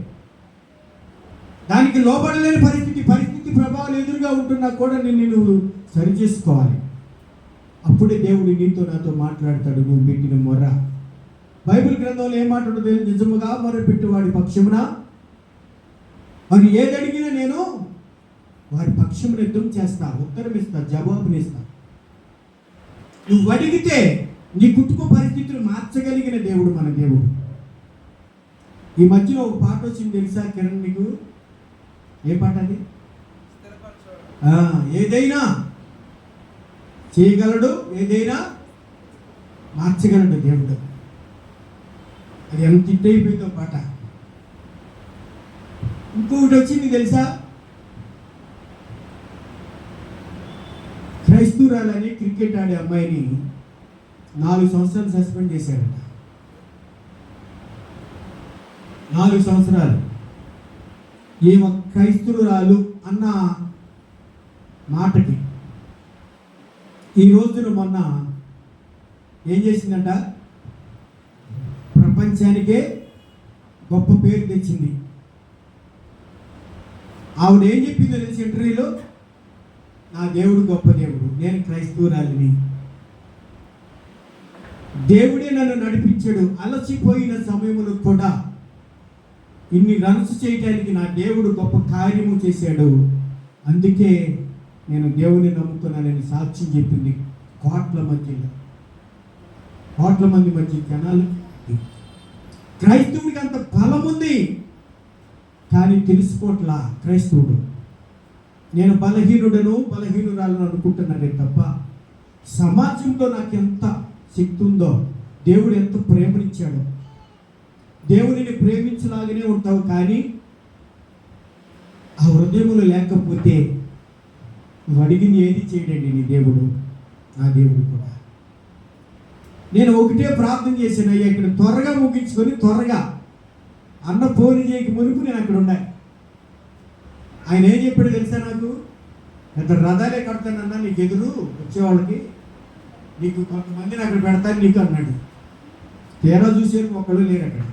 దానికి లోబడలేని పరిస్థితి ప్రభావం ఎదురుగా ఉంటున్నా కూడా నువ్వు సరి చేసుకోవాలి. అప్పుడే దేవుడు నీతో నాతో మాట్లాడతాడు. నువ్వు పెట్టిన మొర్ర బైబిల్ గ్రంథంలో ఏం మాట్లాడుతుంది? నిజముగా మొరపెట్టు వాడి పక్షమున మరి ఏదడిగినా నేను వారి పక్షమున యుద్ధం చేస్తా, ఉత్తరం ఇస్తా, జవాబునిస్తా. నువ్వు అడిగితే నీ కుటుంబ పరిస్థితులు మార్చగలిగిన దేవుడు మన దేవుడు. ఈ మధ్యలో ఒక పాట వచ్చింది తెలుసా కిరణ్ నీకు? ఏ పాట అది? ఏదైనా చేయగలడు, ఏదైనా మార్చగలడు దేవుడు. అది ఎంత ఇట్టయిపోయిందో పాట. ఇంకొకటి వచ్చింది తెలుసా? క్రైస్తవురాలని క్రికెట్ ఆడే అమ్మాయిని 4 సంవత్సరాలు సస్పెండ్ చేశారంట. 4 సంవత్సరాలు. ఏమో క్రైస్తవురాలు అన్న మాటకి ఈ రోజున మొన్న ఏం చేసిందంట? ప్రపంచానికే గొప్ప పేరు తెచ్చింది. ఆవిడ ఏం చెప్పిందో తెలిసి ఇంటర్వ్యూలో, నా దేవుడు గొప్ప దేవుడు, నేను క్రైస్తవురాలిని, దేవుడే నన్ను నడిపించాడు, అలసిపోయిన సమయంలో కూడా ఇన్ని రన్స్ చేయడానికి నా దేవుడు గొప్ప కార్యము చేశాడు, అందుకే నేను దేవుని నమ్ముకున్నానని సాక్ష్యం చెప్పింది. కోట్ల మంది మధ్య జనాలు. క్రైస్తవుడికి అంత బలం ఉంది కానీ తెలుసుకోవట్లా క్రైస్తవుడు. నేను బలహీనురాలను అనుకుంటున్నానే తప్ప సమాజంలో నాకు ఎంత శక్తి ఉందో, దేవుడు ఎంత ప్రేమనిచ్చాడో. దేవుడిని ప్రేమించలాగానే ఉంటావు కానీ ఆ హృదయములు లేకపోతే నువ్వు అడిగింది ఏది చేయడండి నీ దేవుడు. నా దేవుడు కూడా నేను ఒకటే ప్రార్థన చేశాను, అయ్యా ఇక్కడ త్వరగా ముగించుకొని త్వరగా అన్న ఫోన్ చేయక మునుపు నేను అక్కడ ఉండాలి. ఆయన ఏం చెప్పాడు తెలుసా? నాకు పెద్ద రథాలే కడతానన్నా నీకు ఎదురు వచ్చేవాళ్ళకి, నీకు కొంతమందిని అక్కడ పెడతాను నీకు అన్నాడు. తీరా చూసేది ఒకళ్ళు లేరు అక్కడ.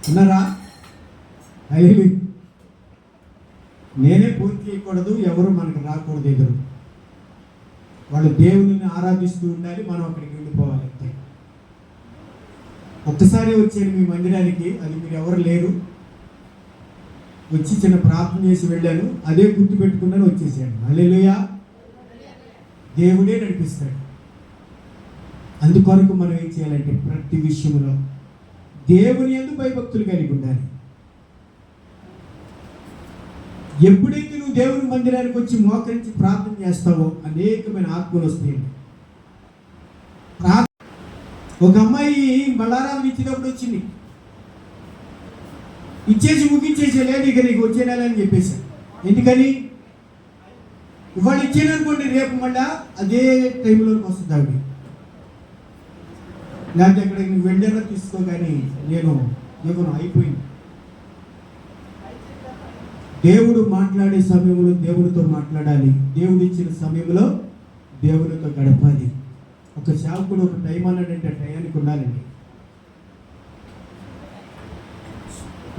ఉన్నారా? అయ్యి నేనే పూర్తి చేయకూడదు, ఎవరు మనకు రాకూడదు ఎదురు. వాళ్ళు దేవుని ఆరాధిస్తూ ఉండాలి, మనం అక్కడికి వెళ్ళిపోవాలి అంతే. ఒక్కసారి వచ్చాను మీ మందిరానికి, అది మీరు ఎవరు లేరు, వచ్చి చిన్న ప్రార్థన చేసి వెళ్ళాను, అదే గుర్తు పెట్టుకున్నాను, వచ్చేసాను. హల్లెలూయా. దేవుడే నడిపిస్తాడు. అందుకొరకు మనం ఏం చేయాలంటే ప్రతి విషయంలో దేవుని యందు భయభక్తులు కలిగి ఉండాలి. ఎప్పుడైతే నువ్వు దేవుని మందిరానికి వచ్చి మోకరించి ప్రార్థన చేస్తావో అనేకమైన ఆత్మలు వస్తాయండి. ఒక అమ్మాయి బళ్ళారాలు ఇచ్చినప్పుడు వచ్చింది. ఇచ్చేసి ముగించేసి లేదు ఇక నీకు వచ్చే నెల అని చెప్పేశాను. ఎందుకని? ఇవాళ ఇచ్చాననుకోండి, రేపు మళ్ళా అదే టైంలోకి వస్తుంది ఆవిడ. లేకపోతే అక్కడికి నువ్వు వెళ్ళానో తీసుకో, కానీ నేను అయిపోయింది. దేవుడు మాట్లాడే సమయంలో దేవుడితో మాట్లాడాలి. దేవుడు ఇచ్చిన సమయంలో దేవుడితో గడపాలి. ఒక సేవకుడు ఒక టైం అన్నాడంటే టయానికి ఉండాలండి.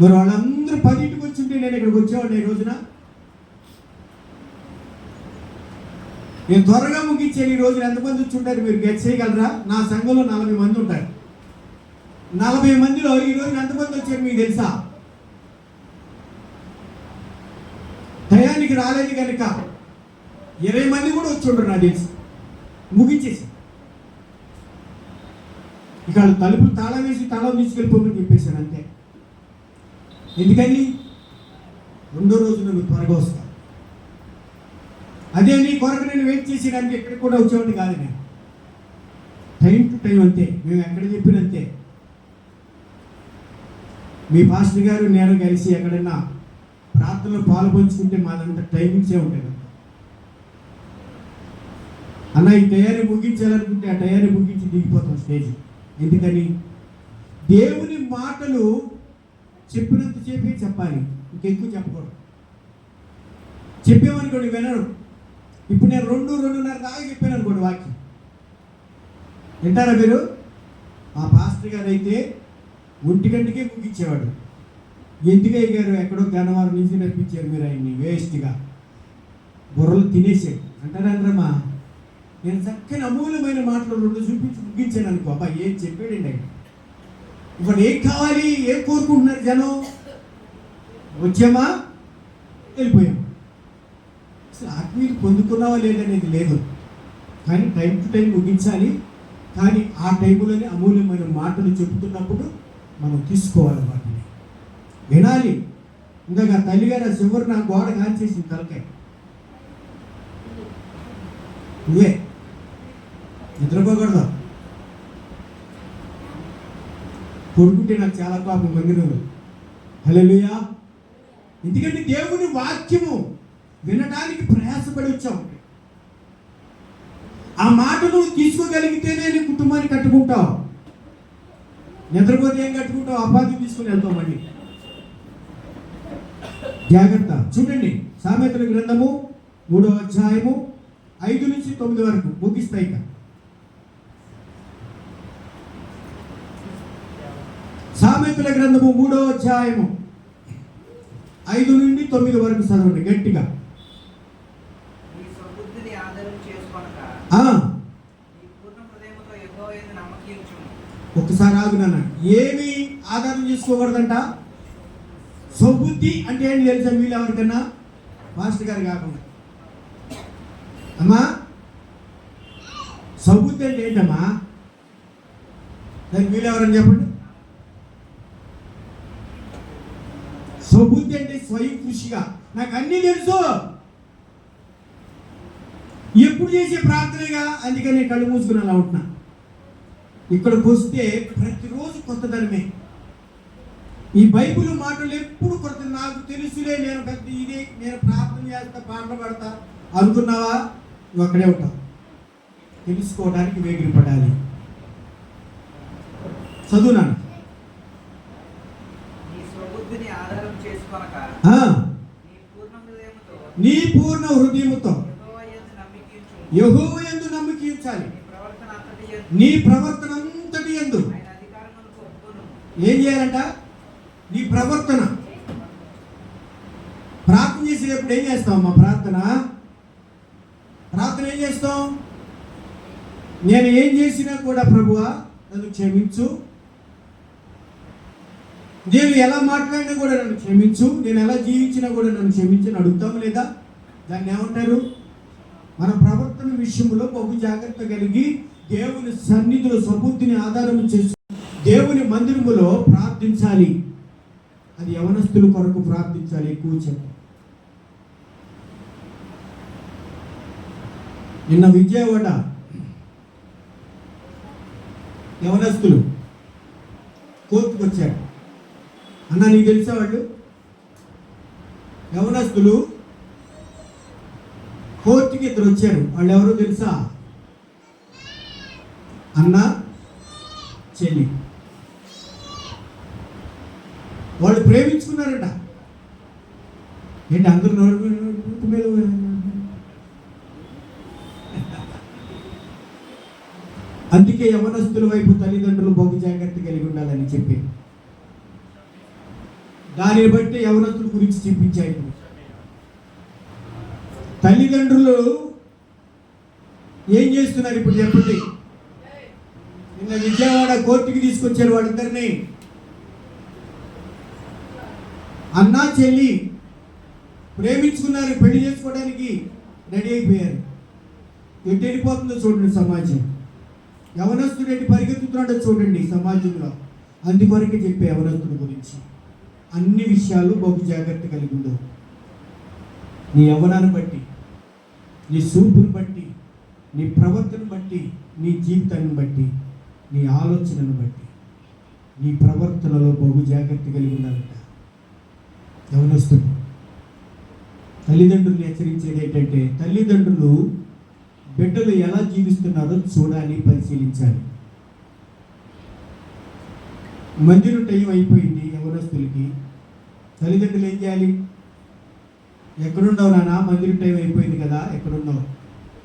మరి వాళ్ళందరూ 10ంటికి వచ్చి ఉంటే నేను ఇక్కడికి వచ్చేవాడిని ఈ రోజున. నేను త్వరగా ముగించాను. ఈ రోజున ఎంతమంది వచ్చి ఉంటారు మీరు గెట్ చేయగలరా? నా సంఘంలో 40 మంది ఉంటారు. 40 మందిలో ఈ రోజున ఎంతమంది వచ్చారు మీకు తెలుసా? టయానికి రాలేదు కనుక 20 మంది కూడా వచ్చి ఉంటారు నాకు తెలిసి. ముగించేసి ఇక తలుపులు తాళం వేసి తాళం తీసుకెళ్ళిపోమని చెప్పేశాను అంతే. ఎందుకని? రెండో రోజు నువ్వు త్వరగా వస్తా. అదే నీ కొరకు నేను వెయిట్ చేసేదానికి ఎక్కడికి కూడా వచ్చేవాడిని కాదు. నేను టైం టు టైం అంతే. మేము ఎక్కడ చెప్పినంతే. మీ పాస్టర్ గారు నేను కలిసి ఎక్కడైనా ప్రార్థనలో పాలు పంచుకుంటే మాదంతా టైమింగ్సే ఉంటాయి కదా అన్న. ఈ టయాన్ని ముగించాలనుకుంటే ఆ టయాన్ని ముగించి దిగిపోతాం స్టేజ్. ఎందుకని? దేవుని మాటలు చెప్పినంతసేపే చెప్పాలి, ఇంకెక్కువ చెప్పకూడదు. చెప్పామనుకోండి వినరు. ఇప్పుడు నేను 2:30 దాకా చెప్పాను అనుకోండి వాక్యం, వింటారా మీరు? మా పాస్టర్ గారు అయితే 1 గంటకే ముగించేవాడు. ఎందుకయ్య గారు ఎక్కడో గన్నవరం నుంచి నడిపించారు మీరు ఆయన్ని వేస్ట్గా, బుర్రలు తినేసాడు అంటారమ్మా. నేను చక్కని అమూల్యమైన మాటలు 2 చూపించి ముగించాను అనుకో, అబ్బా ఏం చెప్పాడండి ఆయన. ఇప్పుడు ఏం కావాలి, ఏం కోరుకుంటున్నారు జనం? వచ్చామా, వెళ్ళిపోయాం. అసలు ఆత్మీయులు పొందుకున్నావా లేదనేది లేదు, కానీ టైం టు టైం ముగించాలి. కానీ ఆ టైంలోనే అమూల్యమైన మాటలు చెబుతున్నప్పుడు మనం తీసుకోవాలి, వాటిని వినాలి. ఇందాక తల్లిగారు ఆ చివరి నా గోడ కాల్చేసింది తలకాయ. నువ్వే నిద్రపోకూడదు. కొడుకుంటే నాకు చాలా పాపం మందిరంలో. హల్లెలూయా. ఎందుకంటే దేవుని వాక్యము వినడానికి ప్రయాసపడి వచ్చావు. ఆ మాట నువ్వు తీసుకోగలిగితేనే నీ కుటుంబాన్ని కట్టుకుంటావు. నిద్రపోతే ఏం కట్టుకుంటావు? అపాధి తీసుకుని వెళ్తావు మళ్ళీ. జాగ్రత్త. చూడండి, సామెతల గ్రంథము 3వ అధ్యాయము 5 నుంచి 9 వరకు ముగిస్తాయి. సామెతల గ్రంథము 3వ అధ్యాయము 5 నుండి 9 వరకు చదవండి గట్టిగా. ఒకసారి ఆగునన్న. ఏమి ఆధారం చేసుకోకూడదంట? స్వబుద్ధి అంటే ఏంటి తెలుసా వీళ్ళు ఎవరికన్నా? మాస్టర్ గారు కాకుండా. అమ్మా, స్వబుద్ధి అంటే ఏంటమ్మా? దానికి వీళ్ళు ఎవరని చెప్పండి. స్వబుద్ధి అంటే స్వయం కృషిగా నాకు అన్నీ తెలుసు, ఎప్పుడు చేసే ప్రార్థనగా, అందుకని కళ్ళు మూసుకుని అలా ఉంటున్నా. ఇక్కడికి వస్తే ప్రతిరోజు కొత్తదనమే. ఈ బైబిల్ మాటలు ఎప్పుడు కొత్త. నాకు తెలుసులే, నేను పెద్ద ఇది, నేను ప్రార్థన చేస్తా, పాటలు పడతా అనుకున్నావా? నువ్వు అక్కడే ఉంటావు. తెలుసుకోవడానికి వేగిరి పడాలి. చదువునాను. నీ పూర్ణ హృదయముతో యెహోవా యందు నమ్మిక ఉంచాలి. నీ ప్రవర్తన అంతటి యందు ఏం చేయాలంట? నీ ప్రవర్తన. ప్రార్థన చేసేటప్పుడు ఏం చేస్తాం? మా ప్రార్థన ఏం చేస్తాం? నేను ఏం చేసినా కూడా ప్రభువా నన్ను క్షమించు, నేను ఎలా మాట్లాడినా కూడా నన్ను క్షమించు, నేను ఎలా జీవించినా కూడా నన్ను క్షమించని అడుగుతాము లేదా? దాన్ని ఏమంటారు? మన ప్రవర్తన విషయంలో బహు జాగ్రత్త కలిగి దేవుని సన్నిధిలో సబుద్ధిని ఆధారం చేసి దేవుని మందిరములో ప్రార్థించాలి. అది యవనస్తుల కొరకు ప్రార్థించాలి. ఎక్కువ చెప్పు. నిన్న విజయవాడ యవనస్తులు కోర్టుకు వచ్చారు. అన్న నీకు తెలుసా వాళ్ళు యవనస్తులు కోర్టుకి ఇద్దరు వచ్చారు. వాళ్ళు ఎవరో తెలుసా? అన్న చెల్లి. వాళ్ళు ప్రేమించుకున్నారట. ఏంటి అందరూ నోటి మీద అందుకే యవనస్తుల వైపు తల్లిదండ్రులు బహు జాగ్రత్త కలిగి ఉండాలని చెప్పి దానిని బట్టి యవనస్తుల గురించి చెప్పించాయి. తల్లిదండ్రులు ఏం చేస్తున్నారు ఇప్పుడు చెప్పండి? నిన్న విజయవాడ కోర్టుకి తీసుకొచ్చారు వాళ్ళిద్దరిని. అన్నా చెల్లి ప్రేమించుకున్నారు, పెళ్లి చేసుకోవడానికి రెడీ అయిపోయారు. ఎటు వెళ్ళిపోతుందో చూడండి సమాజం. యవనస్తుడు ఎటు పరిగెత్తుతున్నాడో చూడండి సమాజంలో. అందుకొరకే చెప్పే యవనస్తుడి గురించి అన్ని విషయాలు బహు జాగ్రత్త కలిగి ఉండు. నీ యవ్వనాన్ని బట్టి, నీ చూపును బట్టి, నీ ప్రవర్తన బట్టి, నీ జీవితాన్ని బట్టి, నీ ఆలోచనను బట్టి, నీ ప్రవర్తనలో బహు జాగ్రత్త కలిగి ఉండాలంట యవనస్తుడు. తల్లిదండ్రులను హెచ్చరించేది ఏంటంటే తల్లిదండ్రులు బిడ్డలు ఎలా జీవిస్తున్నారో చూడాలి, పరిశీలించాలి. మందిరం టైం అయిపోయింది యవనస్తులకి. తల్లిదండ్రులు ఏం చేయాలి? ఎక్కడున్నావు నాన్న, మందిరం టైం అయిపోయింది కదా, ఎక్కడున్నావు?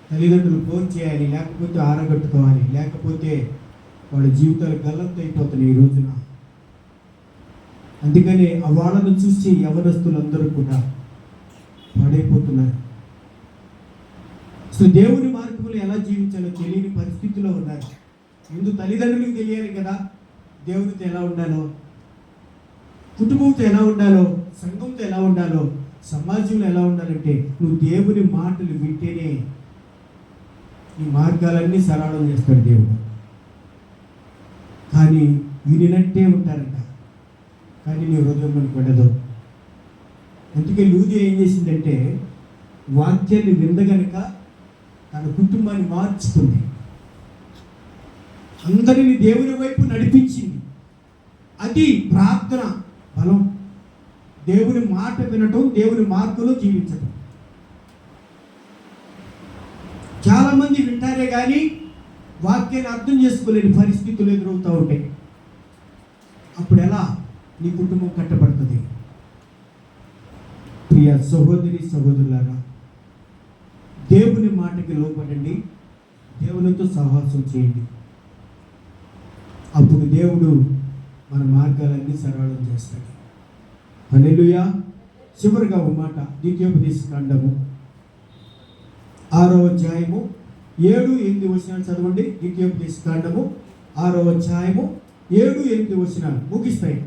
తల్లిదండ్రులు ఫోన్ చేయాలి, లేకపోతే ఆరగట్టుకోవాలి, లేకపోతే వాళ్ళ జీవితాలు గల్లంత అయిపోతున్నాయి ఈ రోజున. అందుకని వాళ్ళను చూసి యవనస్తులందరూ కూడా పాడైపోతున్నారు. సో దేవుని మార్గంలో ఎలా జీవించాలో తెలియని పరిస్థితిలో ఉన్నారు. ముందు తల్లిదండ్రులకు తెలియాలి కదా దేవునితో ఎలా ఉండాలో, కుటుంబంతో ఎలా ఉండాలో, సంఘంతో ఎలా ఉండాలో, సమాజంలో ఎలా ఉండాలంటే నువ్వు దేవుని మాటలు వింటేనే నీ మార్గాలన్నీ సరళం చేస్తాడు దేవుడు. కానీ వినినట్టే ఉంటారంట, కానీ నీ హృదయం మనకు పడదు. అందుకే లూది ఏం చేసిందంటే వాక్యాన్ని వినగనక తన కుటుంబాన్ని మార్చుకుంది, అందరిని దేవుని వైపు నడిపించింది. అది ప్రార్థన బలం. దేవుని మాట వినటం, దేవుని మార్గంలో జీవించటం. చాలామంది వింటారే కానీ వాక్యాన్ని అర్థం చేసుకోలేని పరిస్థితులు ఎదురవుతూ ఉంటాయి. అప్పుడు ఎలా నీ కుటుంబం కట్టబడుతుంది? ప్రియ సహోదరి సహోదరులారా, దేవుని మాటకి లోపడండి, దేవునితో సహవాసం చేయండి. అప్పుడు దేవుడు మన మార్గాలన్నీ సరళం చేస్తాడు. హల్లెలూయా. చివరిగా ఒక మాట, ద్వితీయోపదేశకాండము 6వ అధ్యాయము 7-8 వచనాలు చదవండి. ద్వితీయోపదేశకాండము 6వ అధ్యాయము 7-8 వచనాలు ముగిస్తాయి.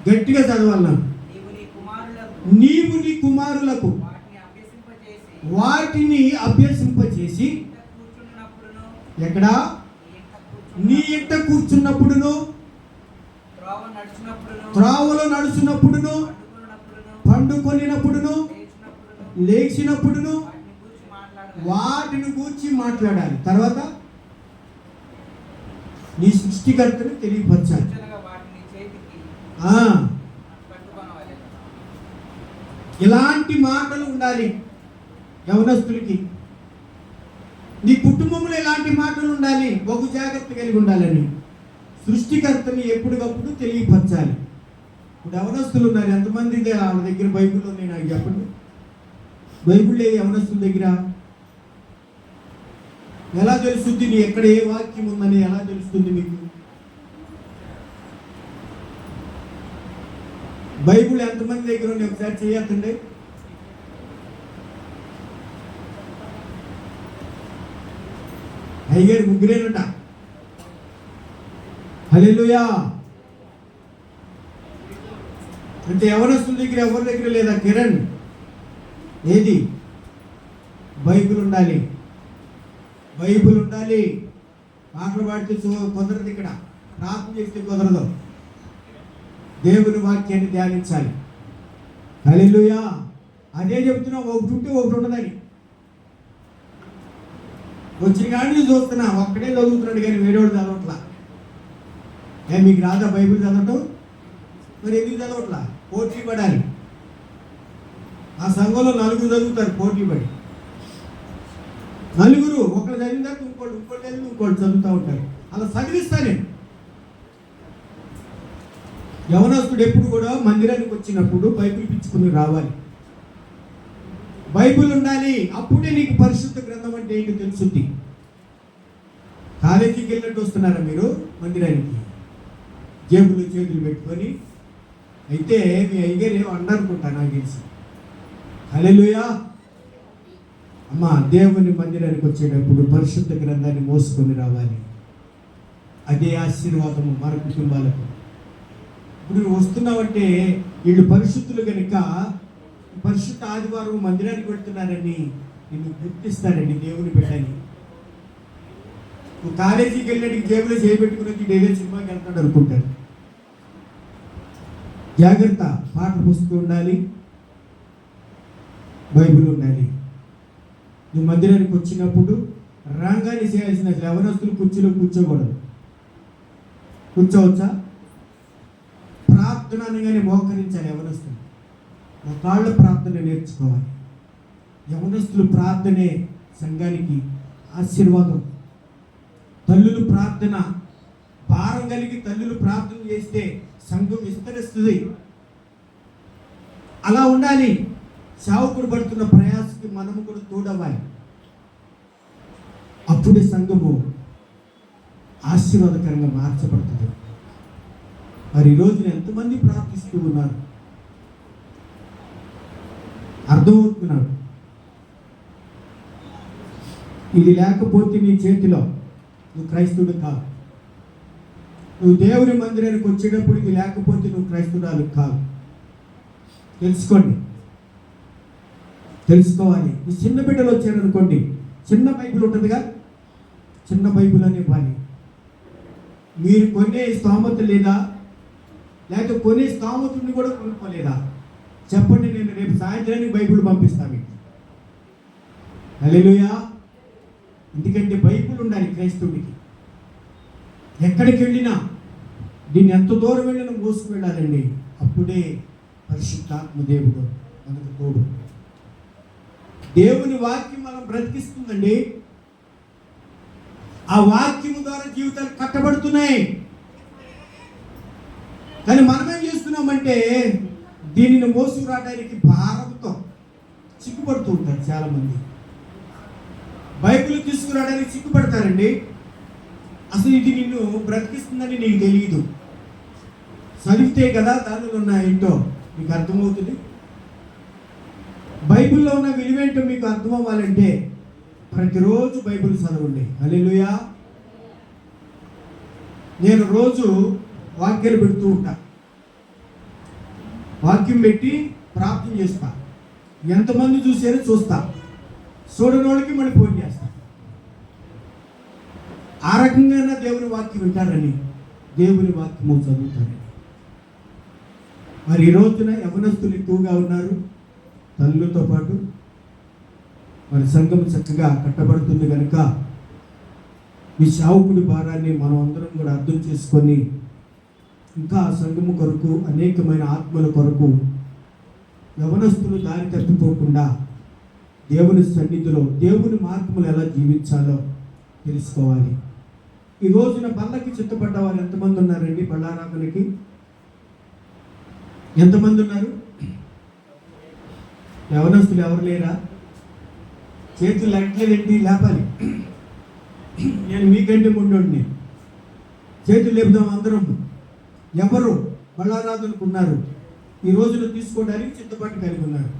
గట్టిగా చదవాలి. నీవు నీ కుమారులకు వాటిని అభ్యసింపచేసి ఎక్కడ? నీ ఇంట కూర్చున్నప్పుడును, త్రోవలో నడుచున్నప్పుడును, పండుకొనినప్పుడును, లేచినప్పుడును వాటిని గూర్చి మాట్లాడాలి. తర్వాత నీ సృష్టికర్తను తెలియపరచాలి. ఇలాంటి మాటలు ఉండాలి యవనస్తులకి. నీ కుటుంబంలో ఎలాంటి మాటలు ఉండాలి? బహు జాగ్రత్త కలిగి ఉండాలని సృష్టికర్తని ఎప్పటికప్పుడు తెలియపరచాలి. ఇప్పుడు యవనస్తులు ఉన్నారు ఎంతమంది వాళ్ళ దగ్గర బైబిల్ ఉన్నాయి? నాకు చెప్పండి. బైబిల్ లేదు యవనస్తుల దగ్గర. ఎలా తెలుస్తుంది? నీ ఎక్కడ ఏ వాక్యం ఉందని ఎలా తెలుస్తుంది మీకు? బైబిల్ ఎంతమంది దగ్గర ఉంది? ఒకసారి చేయొద్దండి. అయ్యారు ముగ్గురేనట. హల్లెలూయా. అంటే యవనస్తుల దగ్గర ఎవరి దగ్గర లేదా? కిరణ్, ఏది? బైబిల్ ఉండాలి, బైబిల్ ఉండాలి. పాటలు పాడితే కుదరదు, ఇక్కడ ప్రార్థన చేస్తే కుదరదు. దేవుని వాక్యాన్ని ధ్యానించాలి. హల్లెలూయా. అదే చెప్తున్నా, ఒకటి ఉంటే ఒకటి ఉండదని. వచ్చిన కానీ చూస్తున్నా ఒక్కడే చదువుతున్నాడు కానీ వేరేవాడు చదవట్లా. మీకు రాదా బైబిల్ చదవటం? మరి ఎందుకు చదవట్లా? పోటీ పడాలి. ఆ సంఘంలో 4 చదువుతారు పోటీ పడి. 4 ఒకరు చదివిన తర్వాత ఇంకోటి చదివి ఇంకోటి చదువుతూ ఉంటారు. అలా చదివిస్తానే. యవనస్తుడు ఎప్పుడు కూడా మందిరానికి వచ్చినప్పుడు బైబిల్ పిచ్చుకుని రావాలి. బైబిల్ ఉండాలి. అప్పుడే నీకు పరిశుద్ధ గ్రంథం అంటే ఏంటో తెలుసుద్ది. కాలేజీకి వెళ్ళినట్టు వస్తున్నారా మీరు మందిరానికి? జేబులు చేతులు పెట్టుకొని. అయితే మీ అయ్యగారు ఏమో అన్నారనుకుంటా నాకు తెలిసి. హల్లెలూయా. అమ్మ, దేవుని మందిరానికి వచ్చేటప్పుడు పరిశుద్ధ గ్రంథాన్ని మోసుకొని రావాలి. అదే ఆశీర్వాదము మన కుటుంబాలకు. ఇప్పుడు నువ్వు వస్తున్నావంటే వీళ్ళు పరిశుద్ధులు కనుక పరిశుద్ధ ఆదివారం మందిరానికి వెళ్తున్నారని నిన్ను గుర్తిస్తాడండి దేవుని బిడ్డని. నువ్వు కాలేజీకి వెళ్ళినట్టు జేబులో చేయబెట్టుకుని వచ్చి డైలీ సినిమాకి వెళ్తాడు అనుకుంటాడు. జాగ్రత్త. పాట పుస్తకం ఉండాలి, బైబిల్ ఉండాలి. నువ్వు మందిరానికి వచ్చినప్పుడు రాగానే చేయాల్సిన యవనస్తులు కుర్చీలో కూర్చోకూడదు. కూర్చోవచ్చా? ప్రార్థన అనగానే మోకరించాలి యవనస్తులు. కాళ్ళ ప్రార్థన నేర్చుకోవాలి. యవనస్తులు ప్రార్థనే సంఘానికి ఆశీర్వాదం. తల్లులు ప్రార్థన, భారం కలిగి తల్లులు ప్రార్థన చేస్తే సంఘం విస్తరిస్తుంది. అలా ఉండాలి. సేవకుడు పడుతున్న ప్రయాసకి మనము కూడా తోడవ్వాలి. అప్పుడే సంఘము ఆశీర్వాదకరంగా మార్చబడుతుంది. మరి ఈ రోజున ఎంతమంది ప్రార్థిస్తూ ఉన్నారు? అర్థమవుతున్నాడు. ఇది లేకపోతే నీ చేతిలో నువ్వు క్రైస్తవుడు కాదు. నువ్వు దేవుని మందిరానికి వచ్చేటప్పుడు ఇది లేకపోతే నువ్వు క్రైస్తవురాలు కాదు. తెలుసుకోవాలి. ఈ చిన్న బిడ్డలు వచ్చారనుకోండి, చిన్న బైబిల్ ఉంటుందిగా, చిన్న బైబిల్ అనే పని. మీరు కొనే స్తోమత లేదా? లేకపోతే కొనే స్తోమతని కూడా కొనుక్కోలేదా? చెప్పండి, నేను రేపు సాయంత్రానికి బైబిల్ పంపిస్తాను మీకు. హల్లెలూయా. ఎందుకంటే బైబిల్ ఉండాలి క్రైస్తవుడికి. ఎక్కడికి వెళ్ళినా దీన్ని ఎంత దూరం వెళ్ళినా మోసుకు వెళ్ళాలండి. అప్పుడే పరిశుద్ధాత్మ దేవుడు మనకు తోడు. దేవుని వాక్యం మనం బ్రతికిస్తుందండి. ఆ వాక్యము ద్వారా జీవితాలు కట్టబడుతున్నాయి. కానీ మనమేం చేస్తున్నామంటే దీనిని మోసుకు రావడానికి భారంతో సిగ్గుపడుతూ ఉంటారు చాలామంది. బైబిల్ తీసుకురావడానికి సిగ్గుపడతారండి. అసలు ఇది నిన్ను బ్రతికిస్తుందని నీకు తెలియదు. చదివితే కదా దానిలో ఉన్న ఏంటో మీకు అర్థమవుతుంది. బైబిల్లో ఉన్న విలువేంటో మీకు అర్థం అవ్వాలంటే ప్రతిరోజు బైబిల్ చదవండి. హల్లెలూయా. నేను రోజు వాక్యాలు పెడుతూ ఉంటా. వాక్యం పెట్టి ప్రార్థన చేస్తా. ఎంతమంది చూసారో చూస్తా. చూడని వాళ్ళకి మళ్ళీ ఫోన్ చేస్తా. ఆ రకంగా దేవుని వాక్యం వింటారని, దేవుని వాక్యము చదువుతారని. మరి ఈ రోజున యవనస్తులు ఎక్కువగా ఉన్నారు తల్లులతో పాటు. మరి సంఘం చక్కగా కట్టబడుతుంది కనుక ఈ సేవకుడి భారాన్ని మనం అందరం కూడా అర్థం చేసుకొని ఇంకా సంఘము కొరకు, అనేకమైన ఆత్మల కొరకు యవనస్తులు దారి తప్పిపోకుండా దేవుని సన్నిధిలో దేవుని మార్గములు ఎలా జీవించాలో తెలుసుకోవాలి. ఈ రోజున బల్లకి చిత్తపడ్డ వారు ఎంతమంది ఉన్నారండి? బళ్ళారాధనకి ఎంతమంది ఉన్నారు? యవనస్తులు ఎవరు లేరా? చేతులు లేట్లేదేంటి? లేపాలి. నేను మీకంటే ముండోడిని. చేతులు లేపుదాం అందరం. ఎవరు బళ్ళారాధనకు ఉన్నారు? ఈ రోజున తీసుకోవడానికి చిత్తపట్టు కలిగి ఉన్నారు.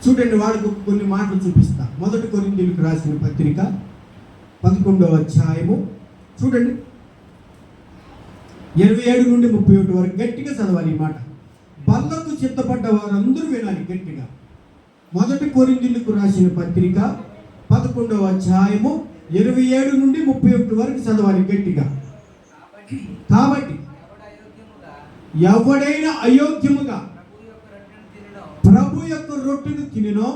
చూడండి, వాళ్ళకు కొన్ని మాటలు చూపిస్తా. 1 కొరింథీయులకు రాసిన పత్రిక 11వ అధ్యాయము చూడండి, 27 నుండి 31 వరకు గట్టిగా చదవాలి ఈ మాట. బల్లకు చిత్తపడ్డ వారందరూ వినాలి గట్టిగా. 1 కొరింథీయులకు రాసిన పత్రిక 11వ అధ్యాయము 27 నుండి 31 వరకు చదవాలి గట్టిగా. కాబట్టి ఎవడైనా అయోగ్యముగా ప్రభు యొక్క రొట్టెను తినో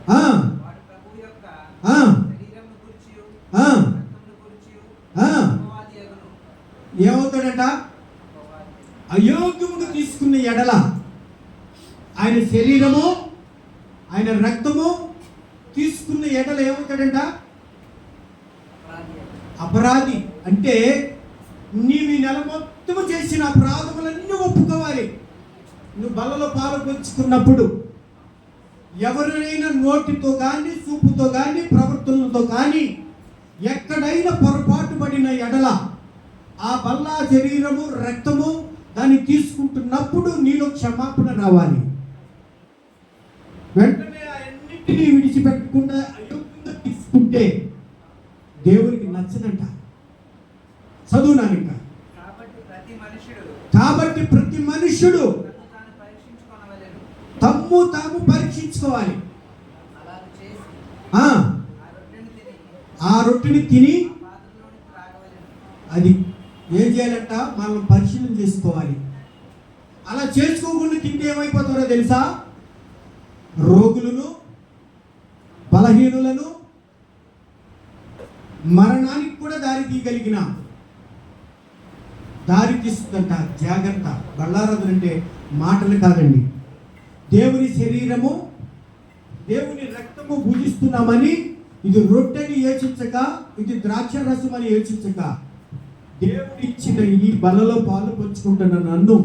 ఆ, వాడు ప్రభువు యొక్క ఆ, శరీరమును గూర్చియు ఆ, రక్తమును గూర్చియు ఆ. అపవాది యగును. ఏమవుతాడట? అయోగ్యముగా తీసుకున్న ఎడల ఆయన శరీరము ఆయన రక్తము తీసుకున్న ఎడల ఏమవుతాడంట? అపరాధి. అంటే నీవు ఈ నెల మొత్తము చేసిన అపరాధములన్నీ ఒప్పుకోవాలి. నువ్వు బలలో పాలు పంచుకున్నప్పుడు ఎవరైనా నోటితో కానీ చూపుతో కానీ ప్రవర్తనలతో కానీ ఎక్కడైనా పొరపాటు పడిన ఎడల ఆ బల్లా శరీరము రక్తము దాన్ని తీసుకుంటున్నప్పుడు నీలో క్షమాపణ రావాలి. వెంటనే అన్నింటినీ విడిచిపెట్టకుండా అయోగ్యంగా తీసుకుంటే దేవునికి నచ్చదంట. చదువునాను ఇంకా. కాబట్టి ప్రతి మనుష్యుడు తమ్ము తాము పరీక్షించుకోవాలి. ఆ రొట్టెని తిని అది ఏం చేయాలంట? మనం పరిశీలన చేసుకోవాలి. అలా చేసుకోకుండా తింటే ఏమైపోతారో తెలుసా? రోగులను, బలహీనులను మరణానికి కూడా దారి తీస్తుందంట. జాగ్రత్త. బళ్ళారదులు అంటే మాటలు కాదండి. దేవుని శరీరము దేవుని రక్తము భుజిస్తున్నామని ఇది రొట్టెని యోచించక, ఇది ద్రాక్ష రసం అని యోచించక, దేవుడు ఇచ్చిన ఈ బలలో పాలు పంచుకుంటున్న నన్ను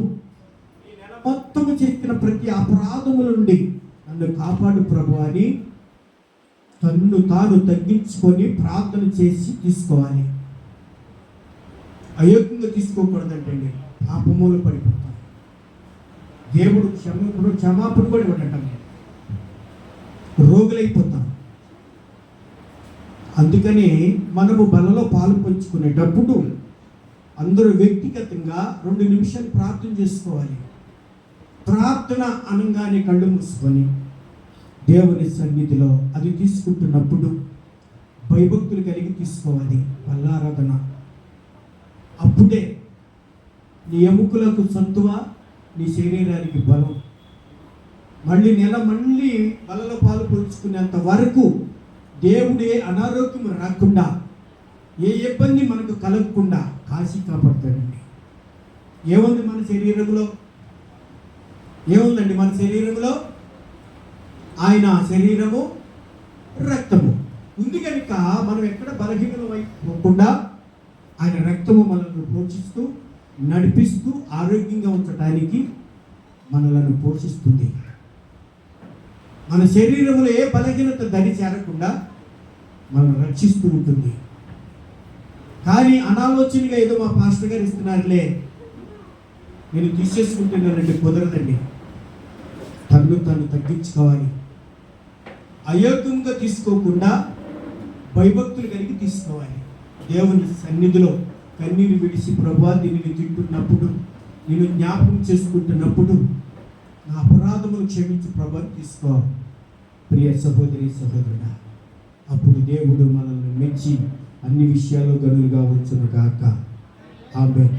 ఈ నెల మొత్తము చేసిన ప్రతి అపరాధముల నుండి నన్ను కాపాడు ప్రభు అని తన్ను తాను తగ్గించుకొని ప్రార్థన చేసి తీసుకోవాలి. అయోగ్యంగా తీసుకోకూడదంటండి. పాపములు పడిపోతాం. దేవుడు క్షమాపణ కూడా ఇవ్వడంట. రోగులైపోతాం. అందుకని మనము బలలో పాలు పంచుకునేటప్పుడు అందరూ వ్యక్తిగతంగా 2 నిమిషాలు ప్రార్థన చేసుకోవాలి. ప్రార్థన అనగానే కళ్ళు మూసుకొని దేవుని సన్నిధిలో అది తీసుకుంటున్నప్పుడు భయభక్తులు కలిగి తీసుకోవాలి. బల్లారాధన అప్పుడే నీ ఎముకలకు సత్తువ, నీ శరీరానికి బలం. మళ్ళీ బలలో పాలు పంచుకునేంత వరకు దేవుడే అనారోగ్యం రాకుండా, ఏ ఇబ్బంది మనకు కలగకుండా కాశీ కాపాడుతాడండి. ఏముంది మన శరీరంలో? ఏముందండి మన శరీరంలో? ఆయన శరీరము రక్తము ఉంది కనుక మనం ఎక్కడ బలహీనమైపోకుండా ఆయన రక్తము మనల్ని పోషిస్తూ నడిపిస్తూ ఆరోగ్యంగా ఉంచడానికి మనలను పోషిస్తుంది. మన శరీరంలో ఏ బలహీనత దరి చేరకుండా మనం రక్షిస్తూ ఉంటుంది. కానీ అనాలోచనగా ఏదో మా పాస్టర్ గారు ఇస్తున్నారులే, నేను తీసేసుకుంటున్నానండి, కుదరదండి. తను తగ్గించుకోవాలి. అయోగ్యంగా తీసుకోకుండా భయభక్తులు కలిగి తీసుకోవాలి. దేవుని సన్నిధిలో కన్నీరు విడిచి ప్రభువా దీనిని తింటున్నప్పుడు, నేను జ్ఞాపకం చేసుకుంటున్నప్పుడు నా అపరాధములు క్షమించి ప్రభు తీసుకో ప్రియ సహోదరి సహోదరుడా. అప్పుడు దేవుడు మనల్ని మెచ్చి అన్ని విషయాల్లో గనులుగా ఉంచును గాక. ఆమేన్.